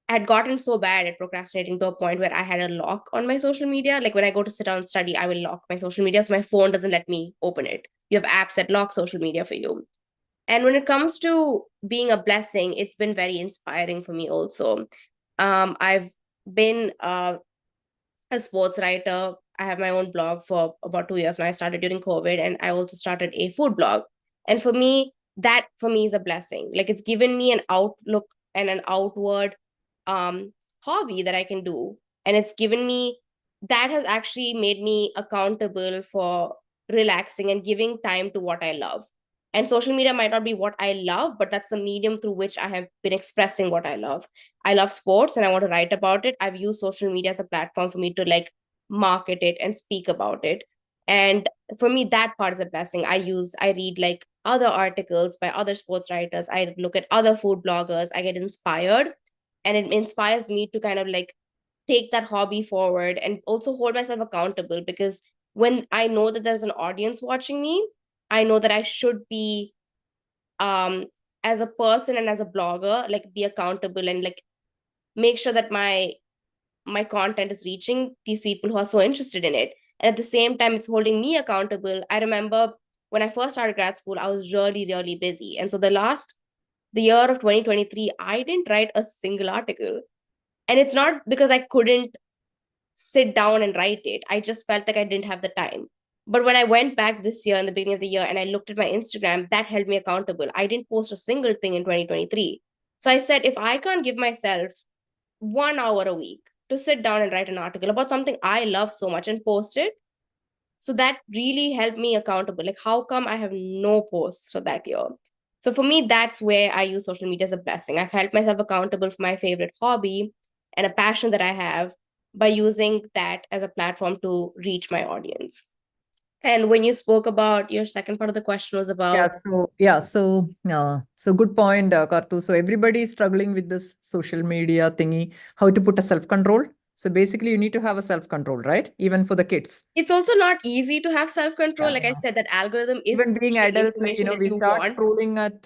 had gotten so bad at procrastinating to a point where I had a lock on my social media. Like when I go to sit down and study, I will lock my social media so my phone doesn't let me open it. You have apps that lock social media for you. And when it comes to being a blessing, it's been very inspiring for me also. I've been a sports writer. I have my own blog for about 2 years now. I started during COVID, and I also started a food blog. And for me, that is a blessing. Like it's given me an outlook and an outward hobby that I can do. And it's given me, that has actually made me accountable for relaxing and giving time to what I love. And social media might not be what I love, but that's the medium through which I have been expressing what I love. I love sports and I want to write about it. I've used social media as a platform for me to like market it and speak about it. And for me, that part is a blessing. I read like other articles by other sports writers. I look at other food bloggers. I get inspired, and it inspires me to kind of like take that hobby forward and also hold myself accountable, because when I know that there's an audience watching me, I know that I should be as a person and as a blogger, like be accountable and like make sure that my content is reaching these people who are so interested in it. And at the same time, it's holding me accountable. I remember when I first started grad school, I was really, really busy. And so the year of 2023, I didn't write a single article. And it's not because I couldn't sit down and write it. I just felt like I didn't have the time. But when I went back this year in the beginning of the year and I looked at my Instagram, that held me accountable. I didn't post a single thing in 2023. So I said, if I can't give myself 1 hour a week to sit down and write an article about something I love so much and post it, so that really helped me accountable. Like, how come I have no posts for that year? So for me, that's where I use social media as a blessing. I've held myself accountable for my favorite hobby and a passion that I have by using that as a platform to reach my audience. And when you spoke about your second part of the question was about So good point, Kartu. So everybody is struggling with this social media thingy, how to put a self-control. So basically you need to have a self-control, right? Even for the kids. It's also not easy to have self-control. Yeah, Like I said, that algorithm is even being pushing adults, like, information that we you start want. scrolling at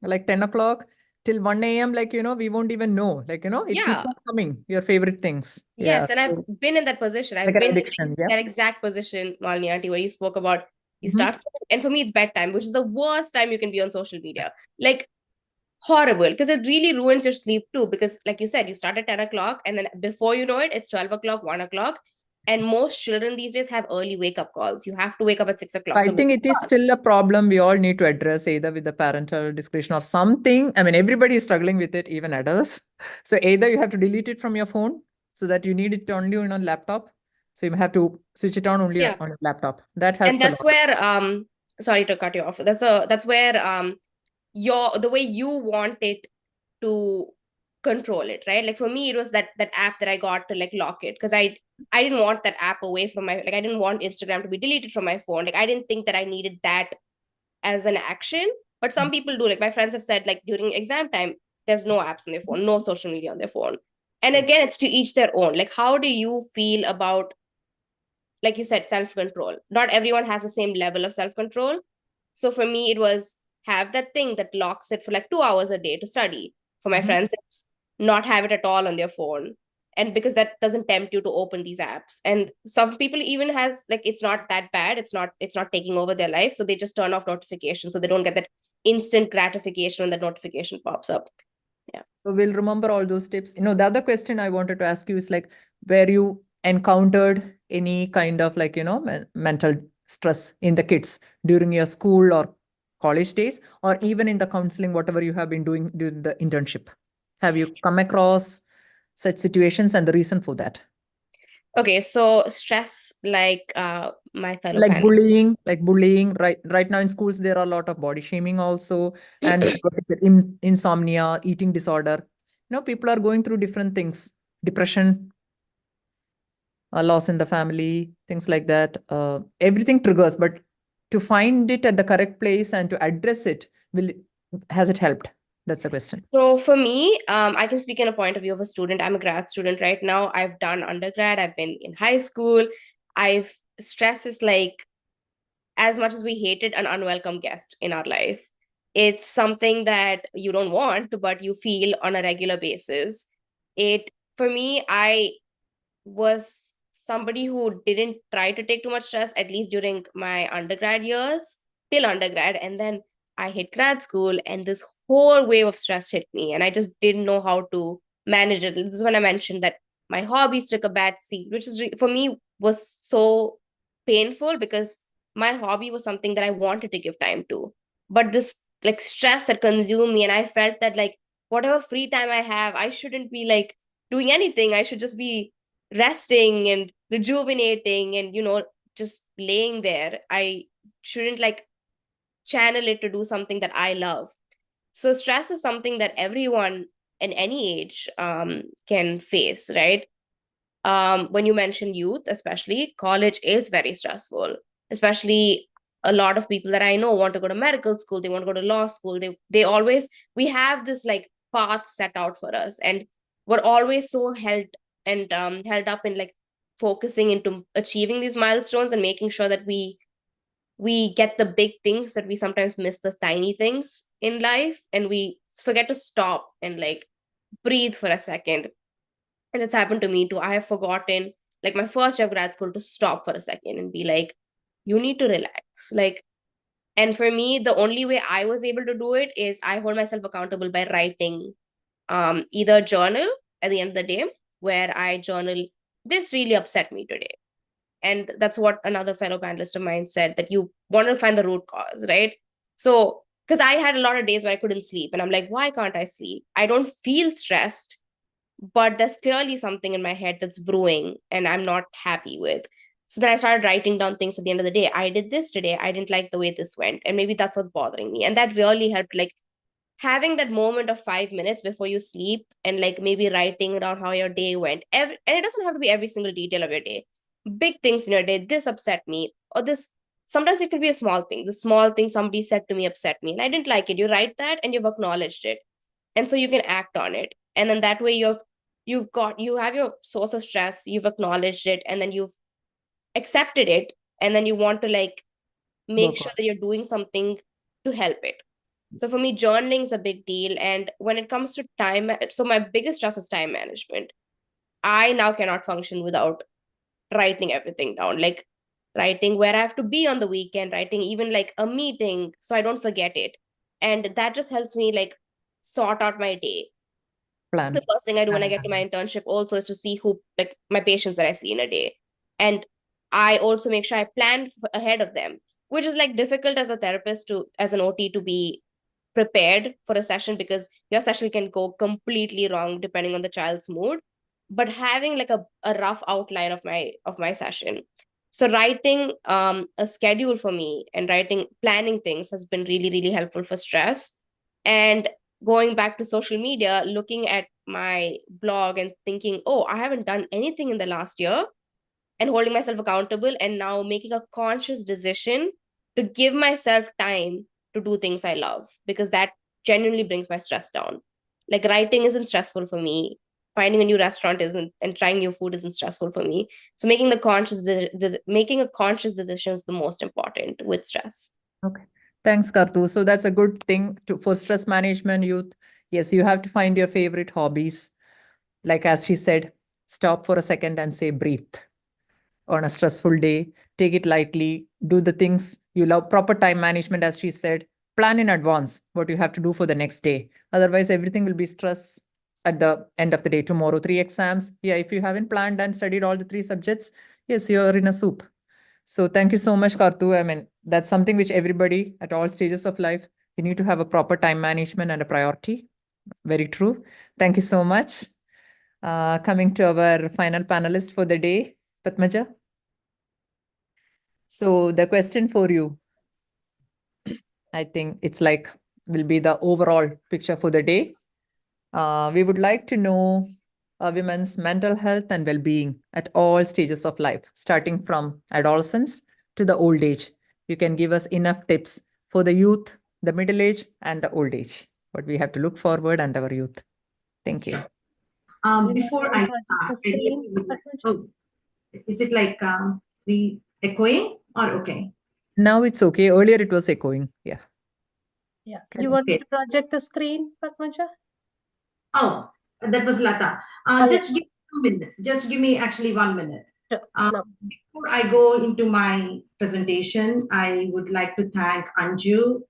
like 10 o'clock till 1 a.m. Like, we won't even know. Like, it keeps on coming, your favorite things. Yes, and so I've been in that position. I've like an been addiction, in that exact position, Malini Aunty, where you spoke about you Mhm. start, and for me it's bedtime, which is the worst time you can be on social media. Like horrible, because it really ruins your sleep too. Because like you said, you start at 10 o'clock and then before you know it, it's 12 o'clock, 1 o'clock. And most children these days have early wake-up calls. You have to wake up at 6 o'clock. I think it is still a problem we all need to address, either with the parental discretion or something. I mean, everybody is struggling with it, even adults. So either you have to delete it from your phone so that you need it only on a laptop. So you have to switch it on only on your laptop. That helps and that's a lot. where sorry to cut you off. That's where the way you want it to control it, right? Like for me, it was that app that I got to like lock it, because I didn't want that app away from my, like I didn't want Instagram to be deleted from my phone. Like I didn't think that I needed that as an action, but some people do. Like my friends have said, like during exam time, there's no apps on their phone, no social media on their phone. And again, it's to each their own. Like how do you feel about like you said, self-control. Not everyone has the same level of self-control. So for me, it was have that thing that locks it for like 2 hours a day to study. For my friends, it's not have it at all on their phone. And because that doesn't tempt you to open these apps. And some people even has like, it's not that bad. It's not taking over their life. So they just turn off notifications. So they don't get that instant gratification when the notification pops up. Yeah. So we'll remember all those tips. The other question I wanted to ask you is like, where you encountered any kind of like, mental stress in the kids during your school or college days, or even in the counseling, whatever you have been doing during the internship. Have you come across such situations and the reason for that? Okay, so stress, like my fellow Like panelists. bullying. Right now in schools, there are a lot of body shaming also, and what is it, insomnia, eating disorder. People are going through different things, depression, a loss in the family, things like that. Everything triggers, but to find it at the correct place and to address it, has it helped? That's the question. So for me, I can speak in a point of view of a student. I'm a grad student right now. I've done undergrad. I've been in high school. Stress is like, as much as we hate it, an unwelcome guest in our life. It's something that you don't want, but you feel on a regular basis. For me, I was somebody who didn't try to take too much stress, at least during my undergrad years, till undergrad. And then I hit grad school and this whole wave of stress hit me. And I just didn't know how to manage it. This is when I mentioned that my hobbies took a bad seat, which is for me was so painful because my hobby was something that I wanted to give time to. But this like stress had consumed me, and I felt that like whatever free time I have, I shouldn't be like doing anything. I should just be resting and rejuvenating and just laying there. I shouldn't like channel it to do something that I love. So stress is something that everyone in any age can face, right? When you mention youth, especially college is very stressful, especially a lot of people that I know want to go to medical school, they want to go to law school, they always, we have this like path set out for us, and we're always so held up in like focusing into achieving these milestones and making sure that we get the big things, that we sometimes miss the tiny things in life, and we forget to stop and like breathe for a second. And it's happened to me too. I have forgotten, like my first year of grad school, to stop for a second and be like, you need to relax. Like, and for me, the only way I was able to do it is I hold myself accountable by writing either journal at the end of the day, where I journal, this really upset me today. And that's what another fellow panelist of mine said, that you want to find the root cause, right? So, because I had a lot of days where I couldn't sleep, and I'm like, why can't I sleep? I don't feel stressed, but there's clearly something in my head that's brewing and I'm not happy with. So then I started writing down things at the end of the day. I did this today. I didn't like the way this went. And maybe that's what's bothering me. And that really helped, like having that moment of 5 minutes before you sleep and like maybe writing down how your day went. And it doesn't have to be every single detail of your day. Big things in your day. This upset me, or this. Sometimes it could be a small thing. The small thing somebody said to me upset me and I didn't like it. You write that and you've acknowledged it. And so you can act on it. And then that way you have your source of stress, you've acknowledged it, and then you've accepted it, and then you want to like make Work sure on. that you're doing something to help it. So for me, journaling is a big deal. And when it comes to time, so my biggest stress is time management. I now cannot function without writing everything down, like writing where I have to be on the weekend, writing even like a meeting so I don't forget it. And that just helps me like sort out my day. Plan. The first thing I do when I get to my internship also is to see who, like my patients that I see in a day. And I also make sure I plan ahead of them, which is like difficult as a therapist as an OT to be prepared for a session, because your session can go completely wrong depending on the child's mood. But having like a rough outline of my session. So writing a schedule for me and planning things has been really, really helpful for stress. And going back to social media, looking at my blog and thinking, oh, I haven't done anything in the last year, and holding myself accountable, and now making a conscious decision to give myself time to do things I love, because that genuinely brings my stress down. Like writing isn't stressful for me. finding a new restaurant isn't, and trying new food isn't stressful for me. So making making a conscious decision is the most important with stress. Okay. Thanks, Kartu. So that's a good thing for stress management, youth. Yes, you have to find your favorite hobbies. Like as she said, stop for a second and say breathe. On a stressful day, take it lightly, do the things you love, proper time management, as she said, plan in advance what you have to do for the next day. Otherwise, everything will be stress at the end of the day. Tomorrow, 3 exams. Yeah, if you haven't planned and studied all the 3 subjects, yes, you're in a soup. So thank you so much, Kartu. I mean, that's something which everybody at all stages of life, you need to have a proper time management and a priority. Very true. Thank you so much. Coming to our final panelist for the day, Padmaja. So the question for you, I think it's like, will be the overall picture for the day. We would like to know women's mental health and well-being at all stages of life, starting from adolescence to the old age. You can give us enough tips for the youth, the middle age, and the old age, what we have to look forward and our youth. Thank you. Before I start, oh, is it like echoing or okay? Now it's okay. Earlier it was echoing. Yeah. Yeah. That's You want okay. to project the screen, Padmaja? Oh, that was Lata. Just give me 2 minutes. Just give me actually 1 minute. Sure. No. Before I go into my presentation, I would like to thank Anju,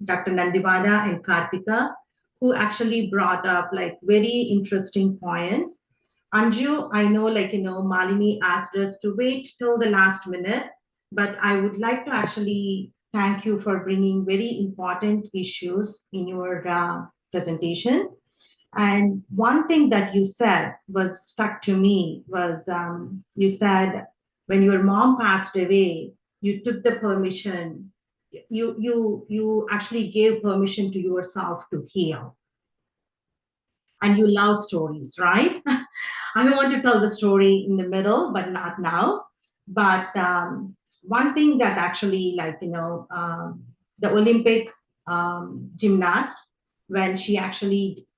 Dr. Nandivana, and Kartika, who actually brought up like very interesting points. Anju, I know Malini asked us to wait till the last minute, but I would like to actually thank you for bringing very important issues in your presentation. And one thing that you said was stuck to me was you said when your mom passed away, you took the permission, you actually gave permission to yourself to heal. And you love stories, right? I want to tell the story in the middle, but not now. But one thing that actually, the Olympic gymnast, when she actually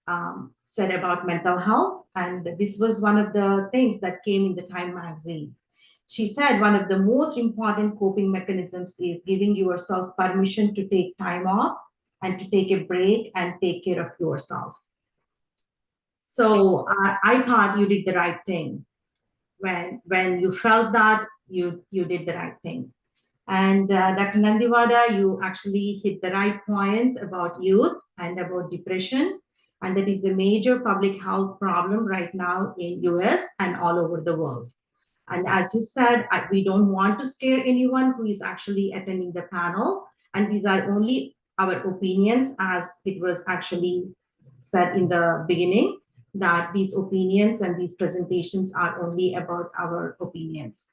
said about mental health, and this was one of the things that came in the Time magazine. She said one of the most important coping mechanisms is giving yourself permission to take time off and to take a break and take care of yourself. So I thought you did the right thing. When you felt that, you did the right thing. And Dr. Nandivada, you actually hit the right points about youth and about depression. And that is a major public health problem right now in US and all over the world. And as you said, we don't want to scare anyone who is actually attending the panel. And these are only our opinions, as it was actually said in the beginning, that these opinions and these presentations are only about our opinions.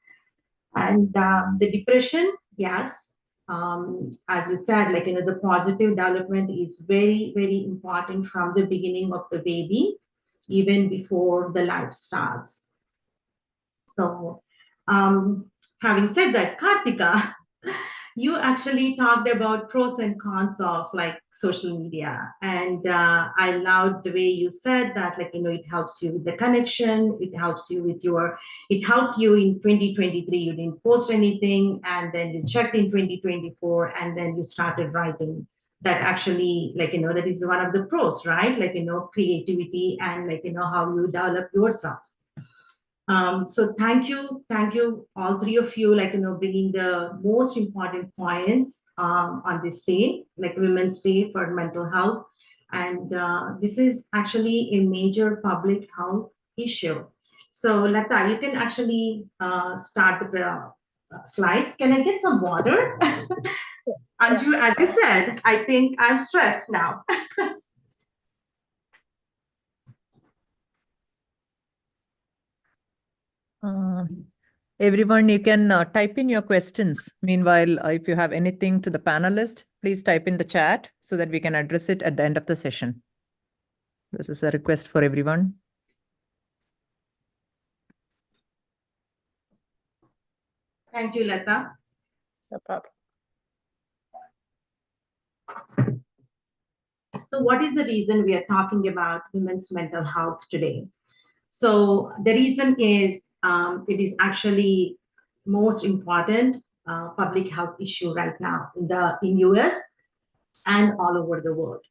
And the depression, yes, as you said, the positive development is very, very important from the beginning of the baby, even before the life starts. So having said that, Kartika, you actually talked about pros and cons of like social media. And I loved the way you said that, it helps you with the connection. It helps you with it helped you in 2023. You didn't post anything, and then you checked in 2024, and then you started writing. That actually, that is one of the pros, right? Creativity and how you develop yourself. So thank you, all three of you, bringing the most important points on this day, like Women's Day for mental health. And this is actually a major public health issue. So Lata, you can actually start the slides. Can I get some water? Anju, as you said, I think I'm stressed now. Everyone, you can type in your questions. Meanwhile, if you have anything to the panelist, please type in the chat so that we can address it at the end of the session. This is a request for everyone. Thank you, Lata. No problem. So what is the reason we are talking about women's mental health today? So the reason is it is actually most important public health issue right now in US and all over the world.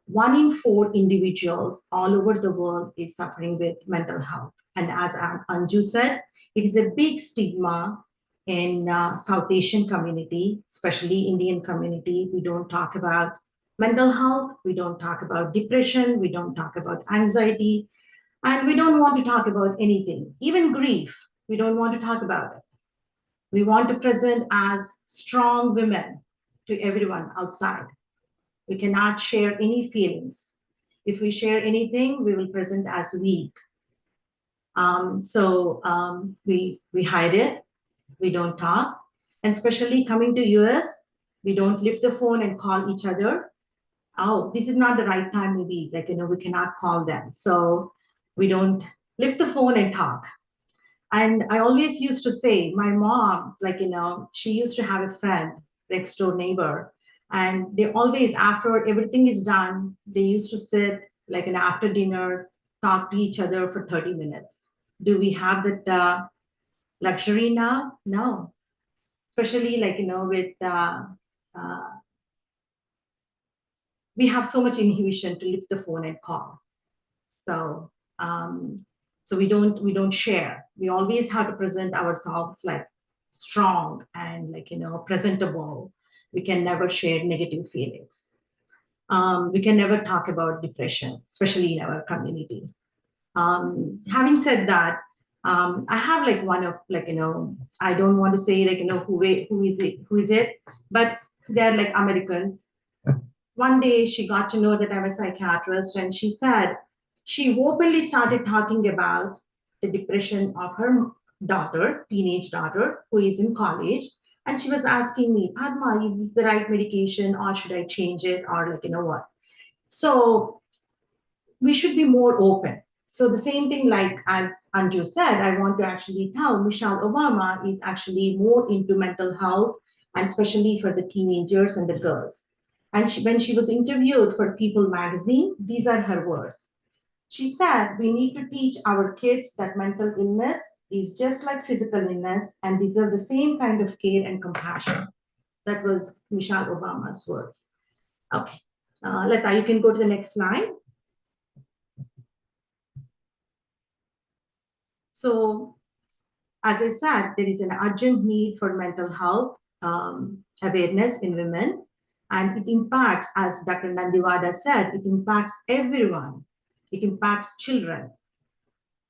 1 in 4 individuals all over the world is suffering with mental health. And as Anju said, it is a big stigma in South Asian community, especially Indian community. We don't talk about mental health. We don't talk about depression. We don't talk about anxiety. And we don't want to talk about anything, even grief. We don't want to talk about it. We want to present as strong women to everyone outside. We cannot share any feelings. If we share anything, we will present as weak. We hide it. We don't talk. And especially coming to US, we don't lift the phone and call each other. Oh, this is not the right time, maybe, like, we cannot call them. So we don't lift the phone and talk. And I always used to say, my mom, like, she used to have a friend, next door neighbor, and they always, after everything is done, they used to sit like an after dinner, talk to each other for 30 minutes. Do we have that luxury now? No. Especially like, with, we have so much inhibition to lift the phone and call. So, so we don't share. We always have to present ourselves like strong and like, presentable. We can never share negative feelings. We can never talk about depression, especially in our community. Having said that, I have like one of like, I don't want to say like, who is it, but they're like Americans. One day she got to know that I'm a psychiatrist, and she said she openly started talking about the depression of her daughter, teenage daughter, who is in college. And she was asking me, Padma, is this the right medication, or should I change it, or like, what? So we should be more open. So the same thing, like as Anju said, I want to actually tell Michelle Obama is actually more into mental health, and especially for the teenagers and the girls. And when she was interviewed for People magazine, these are her words. She said, we need to teach our kids that mental illness is just like physical illness and deserve the same kind of care and compassion. That was Michelle Obama's words. Okay, Lata, you can go to the next slide. So, as I said, there is an urgent need for mental health awareness in women, and it impacts, as Dr. Nandiwada said, it impacts everyone. It impacts children.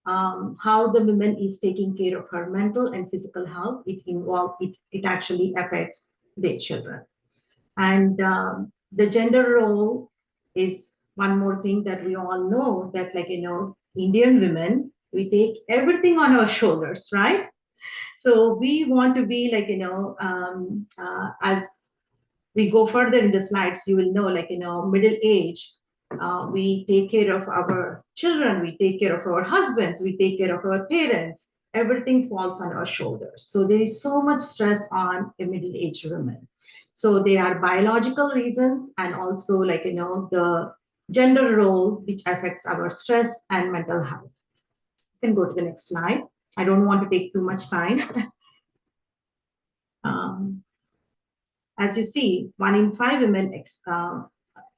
How the woman is taking care of her mental and physical health, it actually affects their children. And the gender role is one more thing that we all know, that like, Indian women, we take everything on our shoulders, right? So we want to be like, as we go further in the slides, you will know, like, middle age, we take care of our children, we take care of our husbands, we take care of our parents. Everything falls on our shoulders. So there is so much stress on a middle-aged woman. So there are biological reasons, and also like, the gender role, which affects our stress and mental health. You can go to the next slide. I don't want to take too much time. As you see, 1 in 5 women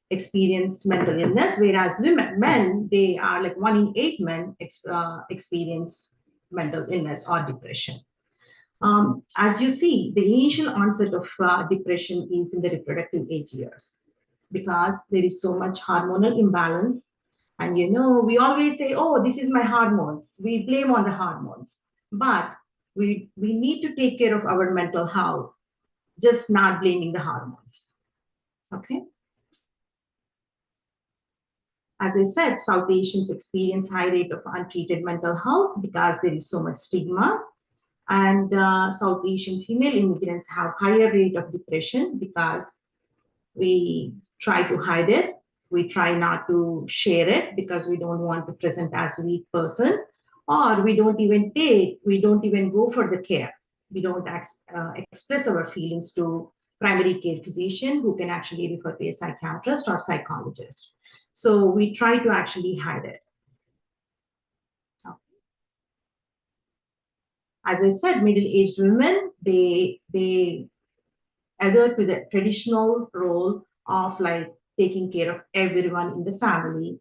experience mental illness, whereas men, they are like 1 in 8 men experience mental illness or depression. As you see, the initial onset of depression is in the reproductive age years, because there is so much hormonal imbalance. And we always say, oh, this is my hormones. We blame on the hormones. But we need to take care of our mental health, just not blaming the hormones. Okay. As I said, South Asians experience high rate of untreated mental health because there is so much stigma. And South Asian female immigrants have higher rate of depression because we try to hide it. We try not to share it because we don't want to present as a weak person, or we don't even go for the care. We don't express our feelings to primary care physician, who can actually refer to a psychiatrist or psychologist. So we try to actually hide it. as I said, middle-aged women, they adhere to the traditional role of like taking care of everyone in the family,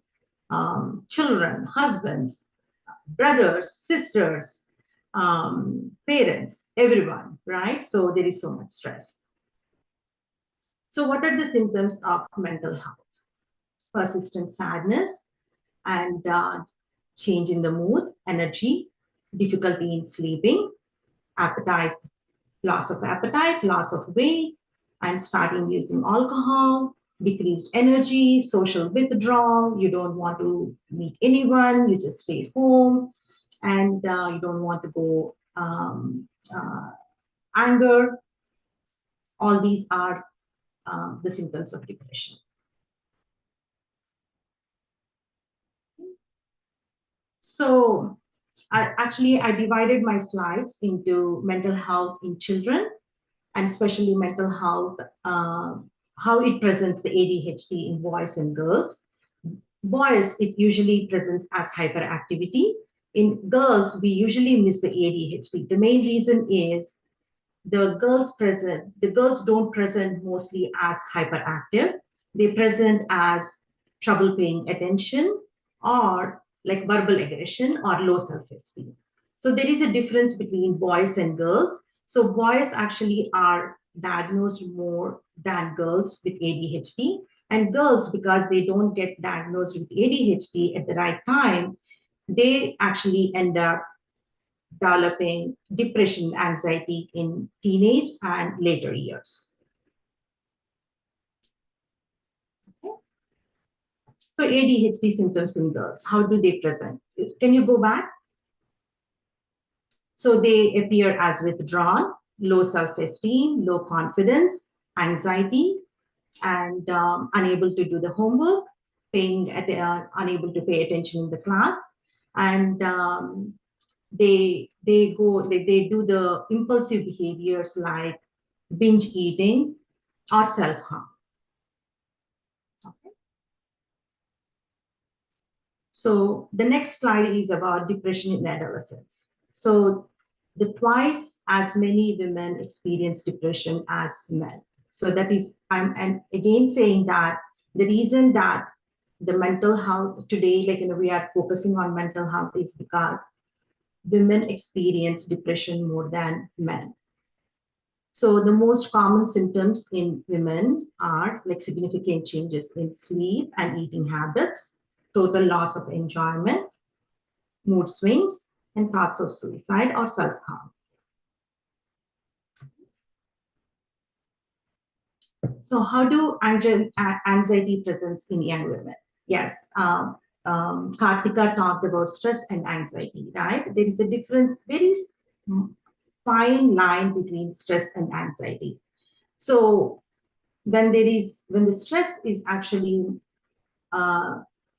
children, husbands, brothers, sisters, parents, everyone, right? So there is so much stress. So what are the symptoms of mental health? Persistent sadness and change in the mood, energy, difficulty in sleeping, appetite, loss of appetite, loss of weight, and starting using alcohol, decreased energy, social withdrawal. You don't want to meet anyone, you just stay home, and you don't want to go, anger. All these are the symptoms of depression. So I divided my slides into mental health in children, and especially mental health, how it presents the ADHD in boys and girls. Boys, it usually presents as hyperactivity. In girls, we usually miss the ADHD. The main reason is the girls don't present mostly as hyperactive. They present as trouble paying attention, or like verbal aggression or low self-esteem. So there is a difference between boys and girls. So boys actually are diagnosed more than girls with ADHD, and girls, because they don't get diagnosed with ADHD at the right time, they actually end up developing depression, anxiety in teenage and later years. Okay. So ADHD symptoms in girls, how do they present? Can you go back? So they appear as withdrawn, low self-esteem, low confidence, anxiety, and unable to do the homework, unable to pay attention in the class, and they do the impulsive behaviors like binge eating or self-harm. Okay. So the next slide is about depression in adolescence. So the twice as many women experience depression as men. So that is, I'm again saying that the reason that the mental health today, like, we are focusing on mental health is because women experience depression more than men. So the most common symptoms in women are like significant changes in sleep and eating habits, total loss of enjoyment, mood swings, and thoughts of suicide or self-harm. So how do anxiety presents in young women? Yes, Kartika talked about stress and anxiety, right? There is a difference, very fine line between stress and anxiety. So when the stress is actually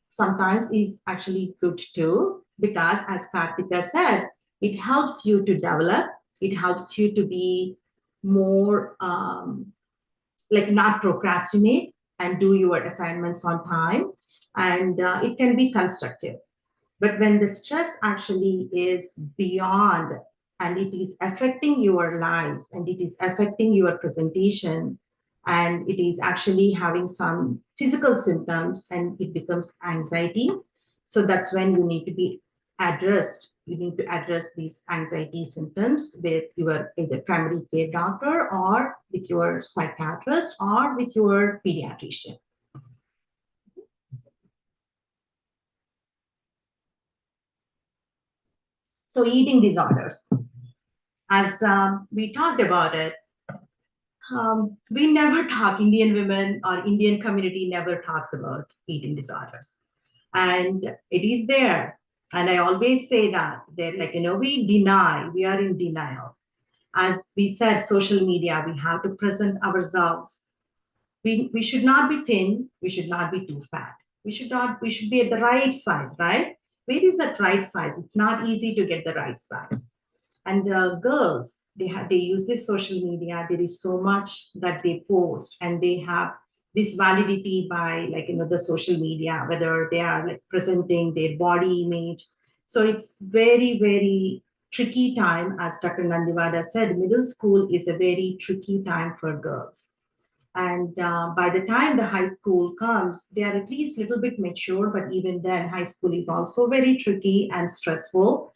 sometimes is actually good too, because as Kartika said, it helps you to develop, it helps you to be more like not procrastinate and do your assignments on time, and it can be constructive. But when the stress actually is beyond and it is affecting your life and it is affecting your presentation and it is actually having some physical symptoms and it becomes anxiety, so that's when you need to be addressed. You need to address these anxiety symptoms with your either primary care doctor or with your psychiatrist or with your pediatrician. So eating disorders, as we talked about it, we never talk, Indian women or Indian community never talks about eating disorders. And it is there. And I always say that, they're like, we deny, we are in denial. As we said, social media, we have to present ourselves. We should not be thin, we should not be too fat. We should be at the right size, right? Where is that right size? It's not easy to get the right size. And girls, they use this social media. There is so much that they post, and they have this validity by the social media, whether they are like presenting their body image. So it's very, very tricky time. As Dr. Nandivada said, middle school is a very tricky time for girls. And by the time the high school comes, they are at least a little bit mature, but even then, high school is also very tricky and stressful.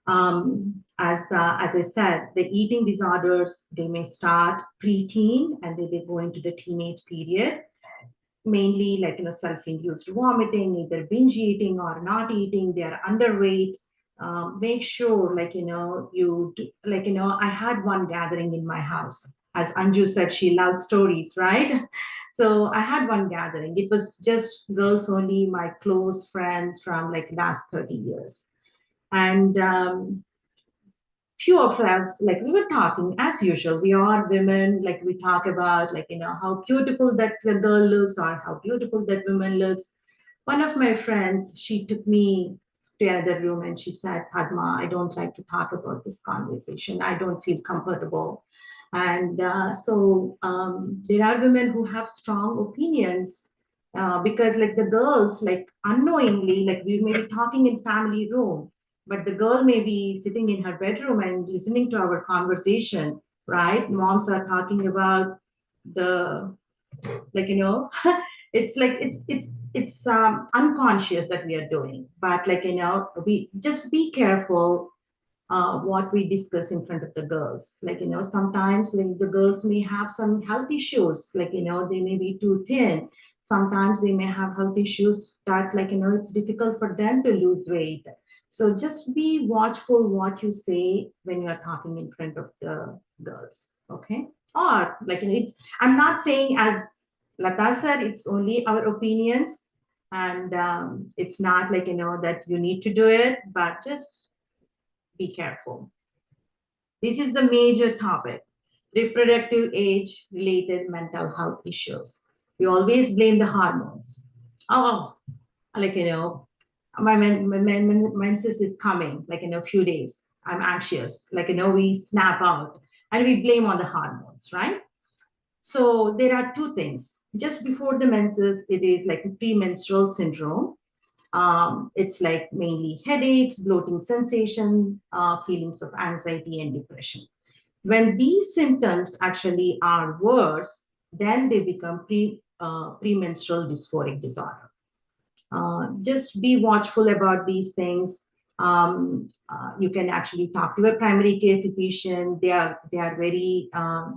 As I said, the eating disorders, they may start preteen and they go into the teenage period, mainly like, self-induced vomiting, either binge eating or not eating, they are underweight. Make sure, I had one gathering in my house. As Anju said, she loves stories, right? So I had one gathering. It was just girls only, my close friends from like last 30 years. And few of us, like we were talking as usual, we are women, like we talk about how beautiful that the girl looks or how beautiful that woman looks. One of my friends, she took me to another room and she said, Padma, I don't like to talk about this conversation. I don't feel comfortable. And there are women who have strong opinions because like the girls, like unknowingly, like we may be talking in family room, but the girl may be sitting in her bedroom and listening to our conversation, right? Moms are talking about the, it's like it's unconscious that we are doing, but we just be careful what we discuss in front of the girls. Sometimes like the girls may have some health issues, they may be too thin. Sometimes they may have health issues that it's difficult for them to lose weight. So just be watchful what you say when you are talking in front of the girls, okay? Or it's, I'm not saying, as Lata said, it's only our opinions, and it's not that you need to do it, but just be careful. This is the major topic, reproductive age related mental health issues. We always blame the hormones. Oh, my menses is coming, in a few days. I'm anxious, we snap out and we blame on the hormones, right? So there are two things. Just before the menses, it is like premenstrual syndrome. It's like mainly headaches, bloating sensation, feelings of anxiety and depression. When these symptoms actually are worse, then they become premenstrual dysphoric disorder. Just be watchful about these things. You can actually talk to a primary care physician. They are very,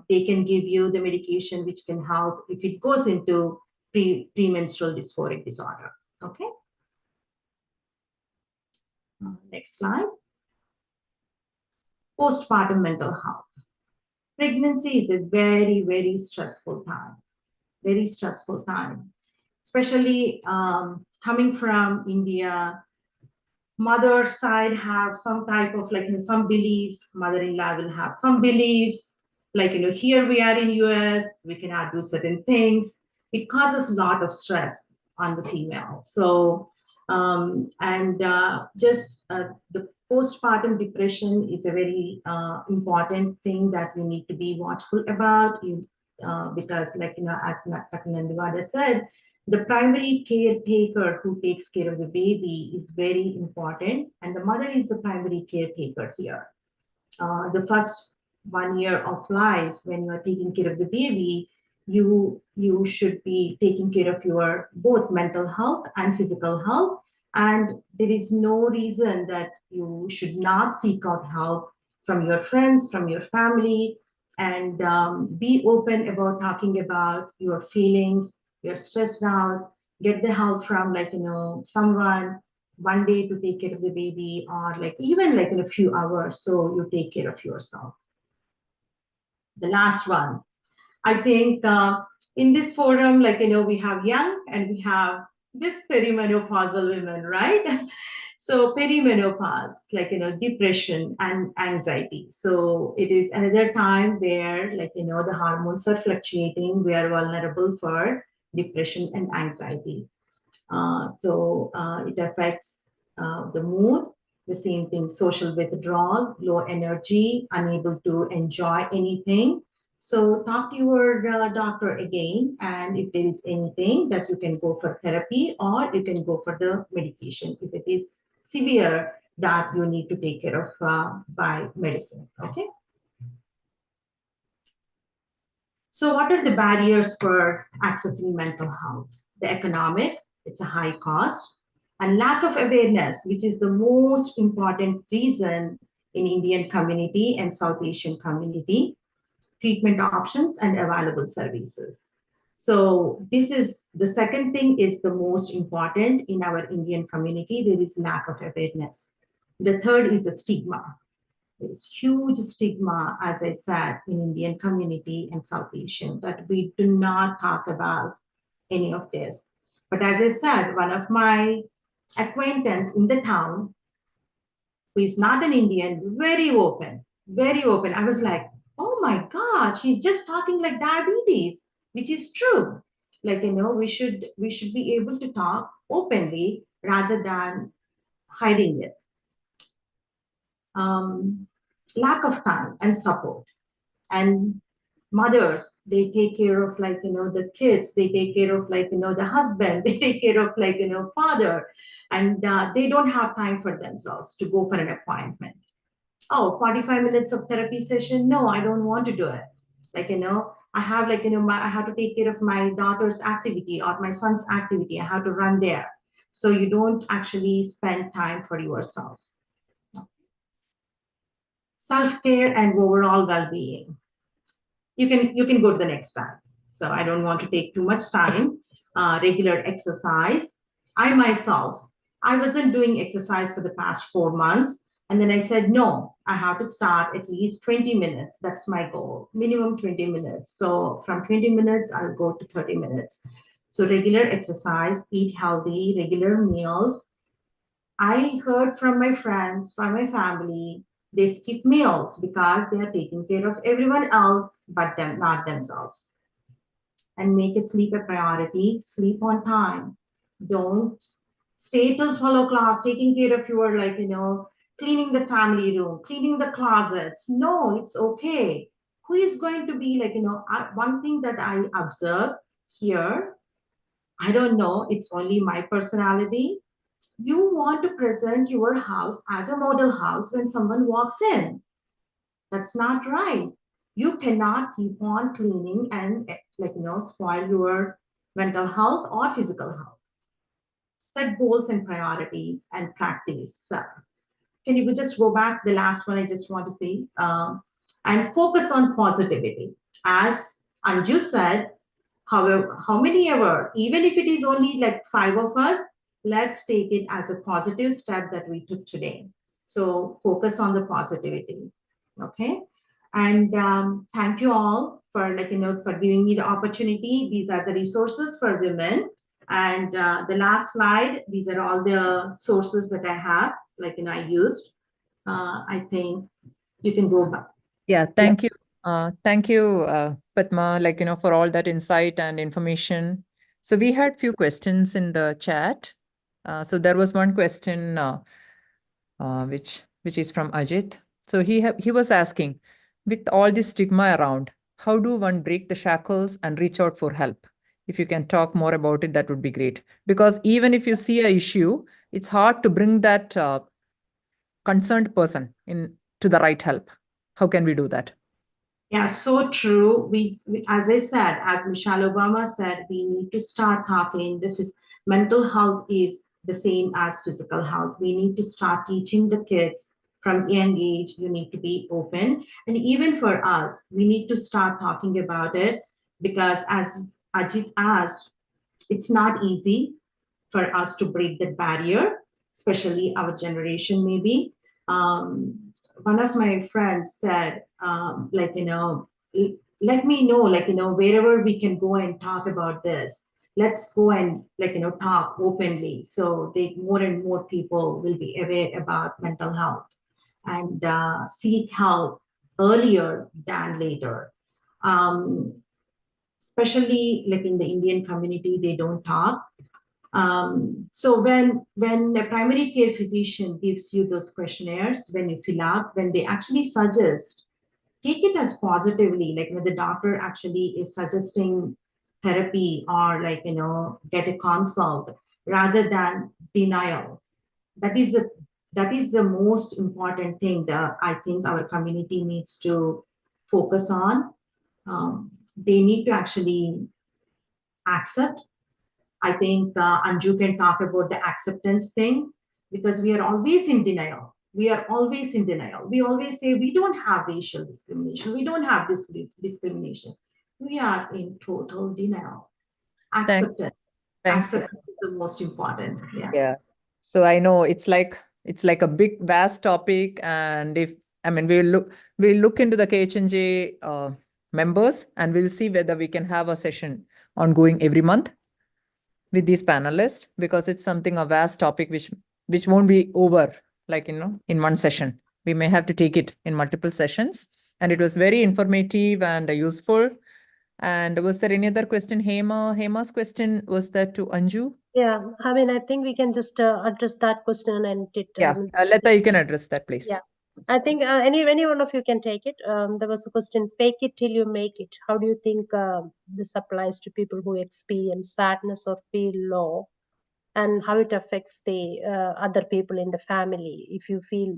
they can give you the medication which can help if it goes into premenstrual dysphoric disorder. Okay. Next slide. Postpartum mental health. Pregnancy is a very, very stressful time. Very stressful time, especially coming from India. Mother side have some type of some beliefs. Mother-in-law will have some beliefs. Here we are in US, we cannot do certain things. It causes a lot of stress on the female. So the postpartum depression is a very important thing that you need to be watchful about. Because as Dr. Nandivada said, the primary caretaker who takes care of the baby is very important, and the mother is the primary caretaker here. The first 1 year of life, when you are taking care of the baby, you should be taking care of your both mental health and physical health. And there is no reason that you should not seek out help from your friends, from your family, and be open about talking about your feelings. You're stressed out, get the help from someone one day to take care of the baby, or even in a few hours, so you take care of yourself. The last one, I think in this forum, we have young and we have this perimenopausal women, right? So perimenopause, depression and anxiety. So it is another time where the hormones are fluctuating. We are vulnerable for depression and anxiety. It affects the mood, the same thing, social withdrawal, low energy, unable to enjoy anything. So talk to your doctor again, and if there is anything that you can go for therapy or you can go for the medication. If it is severe, that you need to take care of by medicine. Okay. So what are the barriers for accessing mental health? The economic, it's a high cost, and lack of awareness, which is the most important reason in Indian community and South Asian community, treatment options and available services. So this is the second thing is the most important in our Indian community. There is lack of awareness. The third is the stigma. There's huge stigma, as I said, in Indian community and South Asian that we do not talk about any of this. But as I said, one of my acquaintance in the town who is not an Indian, very open, very open. I was like, oh my God, she's just talking like diabetes, which is true. Like, we should be able to talk openly rather than hiding it. Lack of time and support. And mothers, they take care of the kids, they take care of the husband, they take care of father, and they don't have time for themselves to go for an appointment. Oh, 45 minutes of therapy session, no, I don't want to do it. I have I have to take care of my daughter's activity or my son's activity, I have to run there. So you don't actually spend time for yourself. Self-care and overall well-being. You can go to the next slide. So I don't want to take too much time. Regular exercise. I myself, I wasn't doing exercise for the past 4 months. And then I said, no, I have to start at least 20 minutes. That's my goal, minimum 20 minutes. So from 20 minutes, I'll go to 30 minutes. So regular exercise, eat healthy, regular meals. I heard from my friends, from my family, they skip meals because they are taking care of everyone else but them, not themselves. And make it sleep a priority. Sleep on time. Don't stay till 12 o'clock taking care of your, cleaning the family room, cleaning the closets. No, it's okay. Who is going to be one thing that I observe here, I don't know, it's only my personality. You want to present your house as a model house when someone walks in. That's not right. You cannot keep on cleaning and spoil your mental health or physical health. Set goals and priorities and practice. Can you just go back? The last one I just want to say, and focus on positivity. As Anju said, however, how many ever, even if it is only like 5 of us, let's take it as a positive step that we took today. So focus on the positivity. Okay. And thank you all for for giving me the opportunity. These are the resources for women. And the last slide, these are all the sources that I have, I used. I think you can go back. Yeah, thank you. Thank you, Padma, for all that insight and information. So we had few questions in the chat. So there was one question which is from Ajit. So he was asking, with all this stigma around, how do one break the shackles and reach out for help? If you can talk more about it, that would be great. Because even if you see an issue, it's hard to bring that concerned person to the right help. How can we do that? Yeah, so true. We, as I said, as Michelle Obama said, we need to start talking. Mental health is the same as physical health. We need to start teaching the kids from young age. You need to be open. And even for us, we need to start talking about it because as Ajit asked, it's not easy for us to break that barrier, especially our generation maybe. One of my friends said, let me know, wherever we can go and talk about this, let's go and talk openly. So more and more people will be aware about mental health and seek help earlier than later. Especially in the Indian community, they don't talk. So when a primary care physician gives you those questionnaires, when you fill out, when they actually suggest, take it as positively, when the doctor actually is suggesting therapy or get a consult rather than denial. That is the that is the most important thing that I think our community needs to focus on. They need to actually accept. I think Anju can talk about the acceptance thing, because we are always in denial. We are always in denial. We always say we don't have racial discrimination. We don't have this discrimination. We are in total denial. Thanks. Acceptance. Thanks. Acceptance is the most important. Yeah. Yeah. So I know it's like a big vast topic, and we'll look into the KHNJ members, and we'll see whether we can have a session ongoing every month with these panelists, because it's something a vast topic which won't be over in one session. We may have to take it in multiple sessions, and it was very informative and useful. And was there any other question? Hema's question was that to Anju? Yeah, I mean, I think we can just address that question and it. Yeah, Lata, you can address that, please. Yeah, I think any one of you can take it. There was a question: fake it till you make it. How do you think this applies to people who experience sadness or feel low, and how it affects the other people in the family? If you feel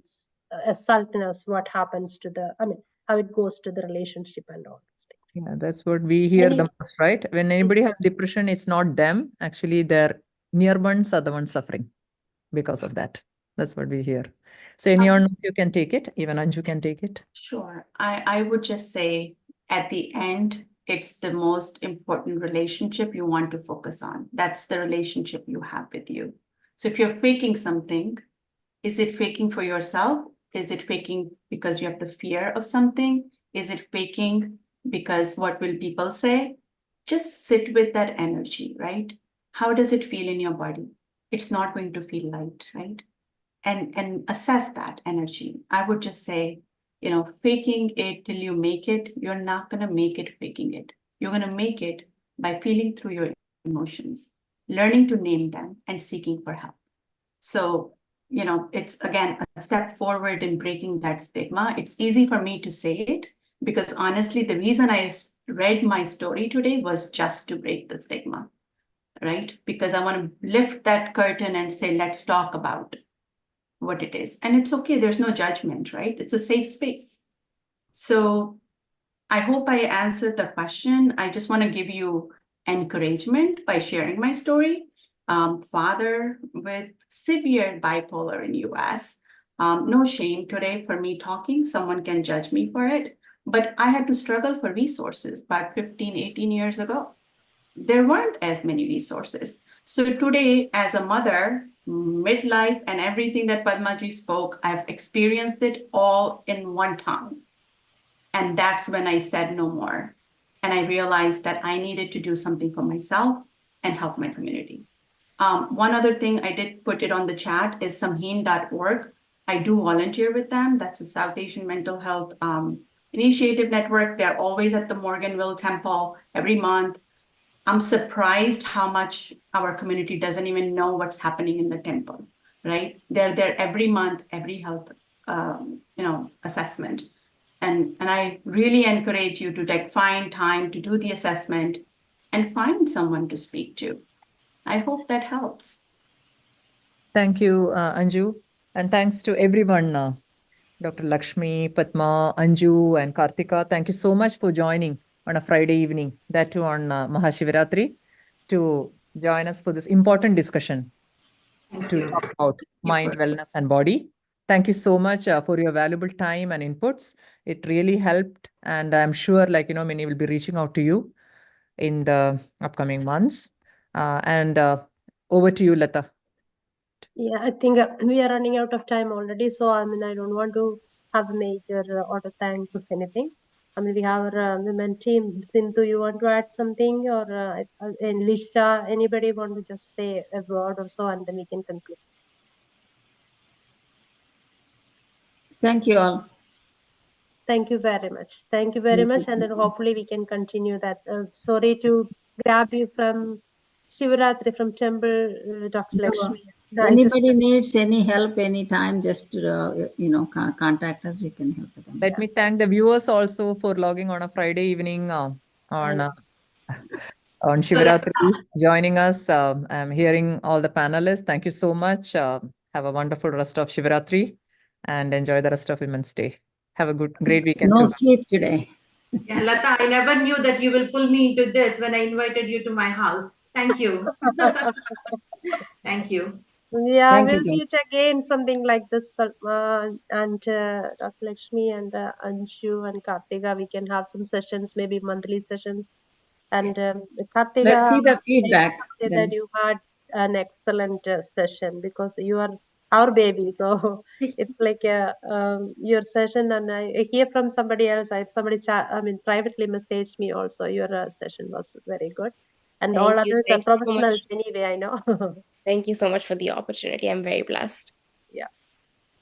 a sadness, what happens to the? I mean, how it goes to the relationship and all those things. Yeah, that's what we hear the most, right? When anybody has depression, it's not them. Actually, their near ones are the ones suffering because of that. That's what we hear. So anyone of you can take it. Even Anju can take it. Sure. I would just say at the end, it's the most important relationship you want to focus on. That's the relationship you have with you. So if you're faking something, is it faking for yourself? Is it faking because you have the fear of something? Is it faking because what will people say? Just sit with that energy, right? How does it feel in your body? It's not going to feel light, right? And assess that energy. I would just say, faking it till you make it, you're not going to make it faking it. You're going to make it by feeling through your emotions, learning to name them, and seeking for help. So, it's again a step forward in breaking that stigma. It's easy for me to say it because honestly, the reason I read my story today was just to break the stigma, right? Because I want to lift that curtain and say, let's talk about what it is. And it's okay. There's no judgment, right? It's a safe space. So I hope I answered the question. I just want to give you encouragement by sharing my story. Father with severe bipolar in US. No shame today for me talking. Someone can judge me for it. But I had to struggle for resources about 15, 18 years ago. There weren't as many resources. So today, as a mother, midlife and everything that Padmaji spoke, I've experienced it all in one time. And that's when I said no more. And I realized that I needed to do something for myself and help my community. One other thing I did put it on the chat is samheen.org. I do volunteer with them. That's a South Asian mental health initiative network. They're always at the Morganville Temple every month. I'm surprised how much our community doesn't even know what's happening in the temple, right? They're there every month, every health, assessment. And I really encourage you to find time to do the assessment and find someone to speak to. I hope that helps. Thank you, Anju. And thanks to everyone, Dr. Lakshmi, Padma, Anju, and Kartika. Thank you so much for joining on a Friday evening, that too on Mahashivaratri, to join us for this important discussion to talk about mind, wellness, and body. Thank you so much for your valuable time and inputs. It really helped. And I'm sure, many will be reaching out to you in the upcoming months. And over to you, Lata. Yeah, I think we are running out of time already. So, I mean, I don't want to have a major order thanks or anything. I mean, we have our women team. Sindhu, you want to add something? Or and Lisha, anybody want to just say a word or so, and then we can conclude. Thank you all. Thank you very much. Thank you very much. And then hopefully we can continue that. Sorry to grab you from Shivaratri from temple, Dr. Lakshmi. Anybody needs any help anytime, just contact us. We can help them. Let me thank the viewers also for logging on a Friday evening on Shivaratri, joining us. I'm hearing all the panelists. Thank you so much. Have Have a wonderful rest of Shivaratri and enjoy the rest of Women's Day. Have a great weekend No too. sleep today. Yeah, Lata, I never knew that you will pull me into this when I invited you to my house. Thank you. Thank you. Yeah, Thank you, we'll meet guys. again something like this for and Dr. Lakshmi and Anshu and Kartika. We can have some sessions, maybe monthly sessions. And Kartika, Let's see the I have feedback to say that then. you had an excellent session because you are our baby. So it's like your session, and I hear from somebody else. Somebody privately messaged me also. Your session was very good, and all Thank you. others are Thank you so much. professionals anyway. I know. Thank you so much for the opportunity. I'm very blessed. Yeah.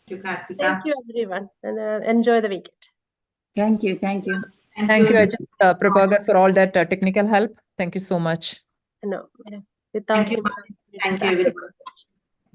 Thank you, Kartika. Thank you, everyone, and enjoy the weekend. Thank you. Thank you. Thank you, Ajit, Prabhakar, for all that technical help. Thank you so much. No, without Thank you. him, how can we do Thank you, that? everyone.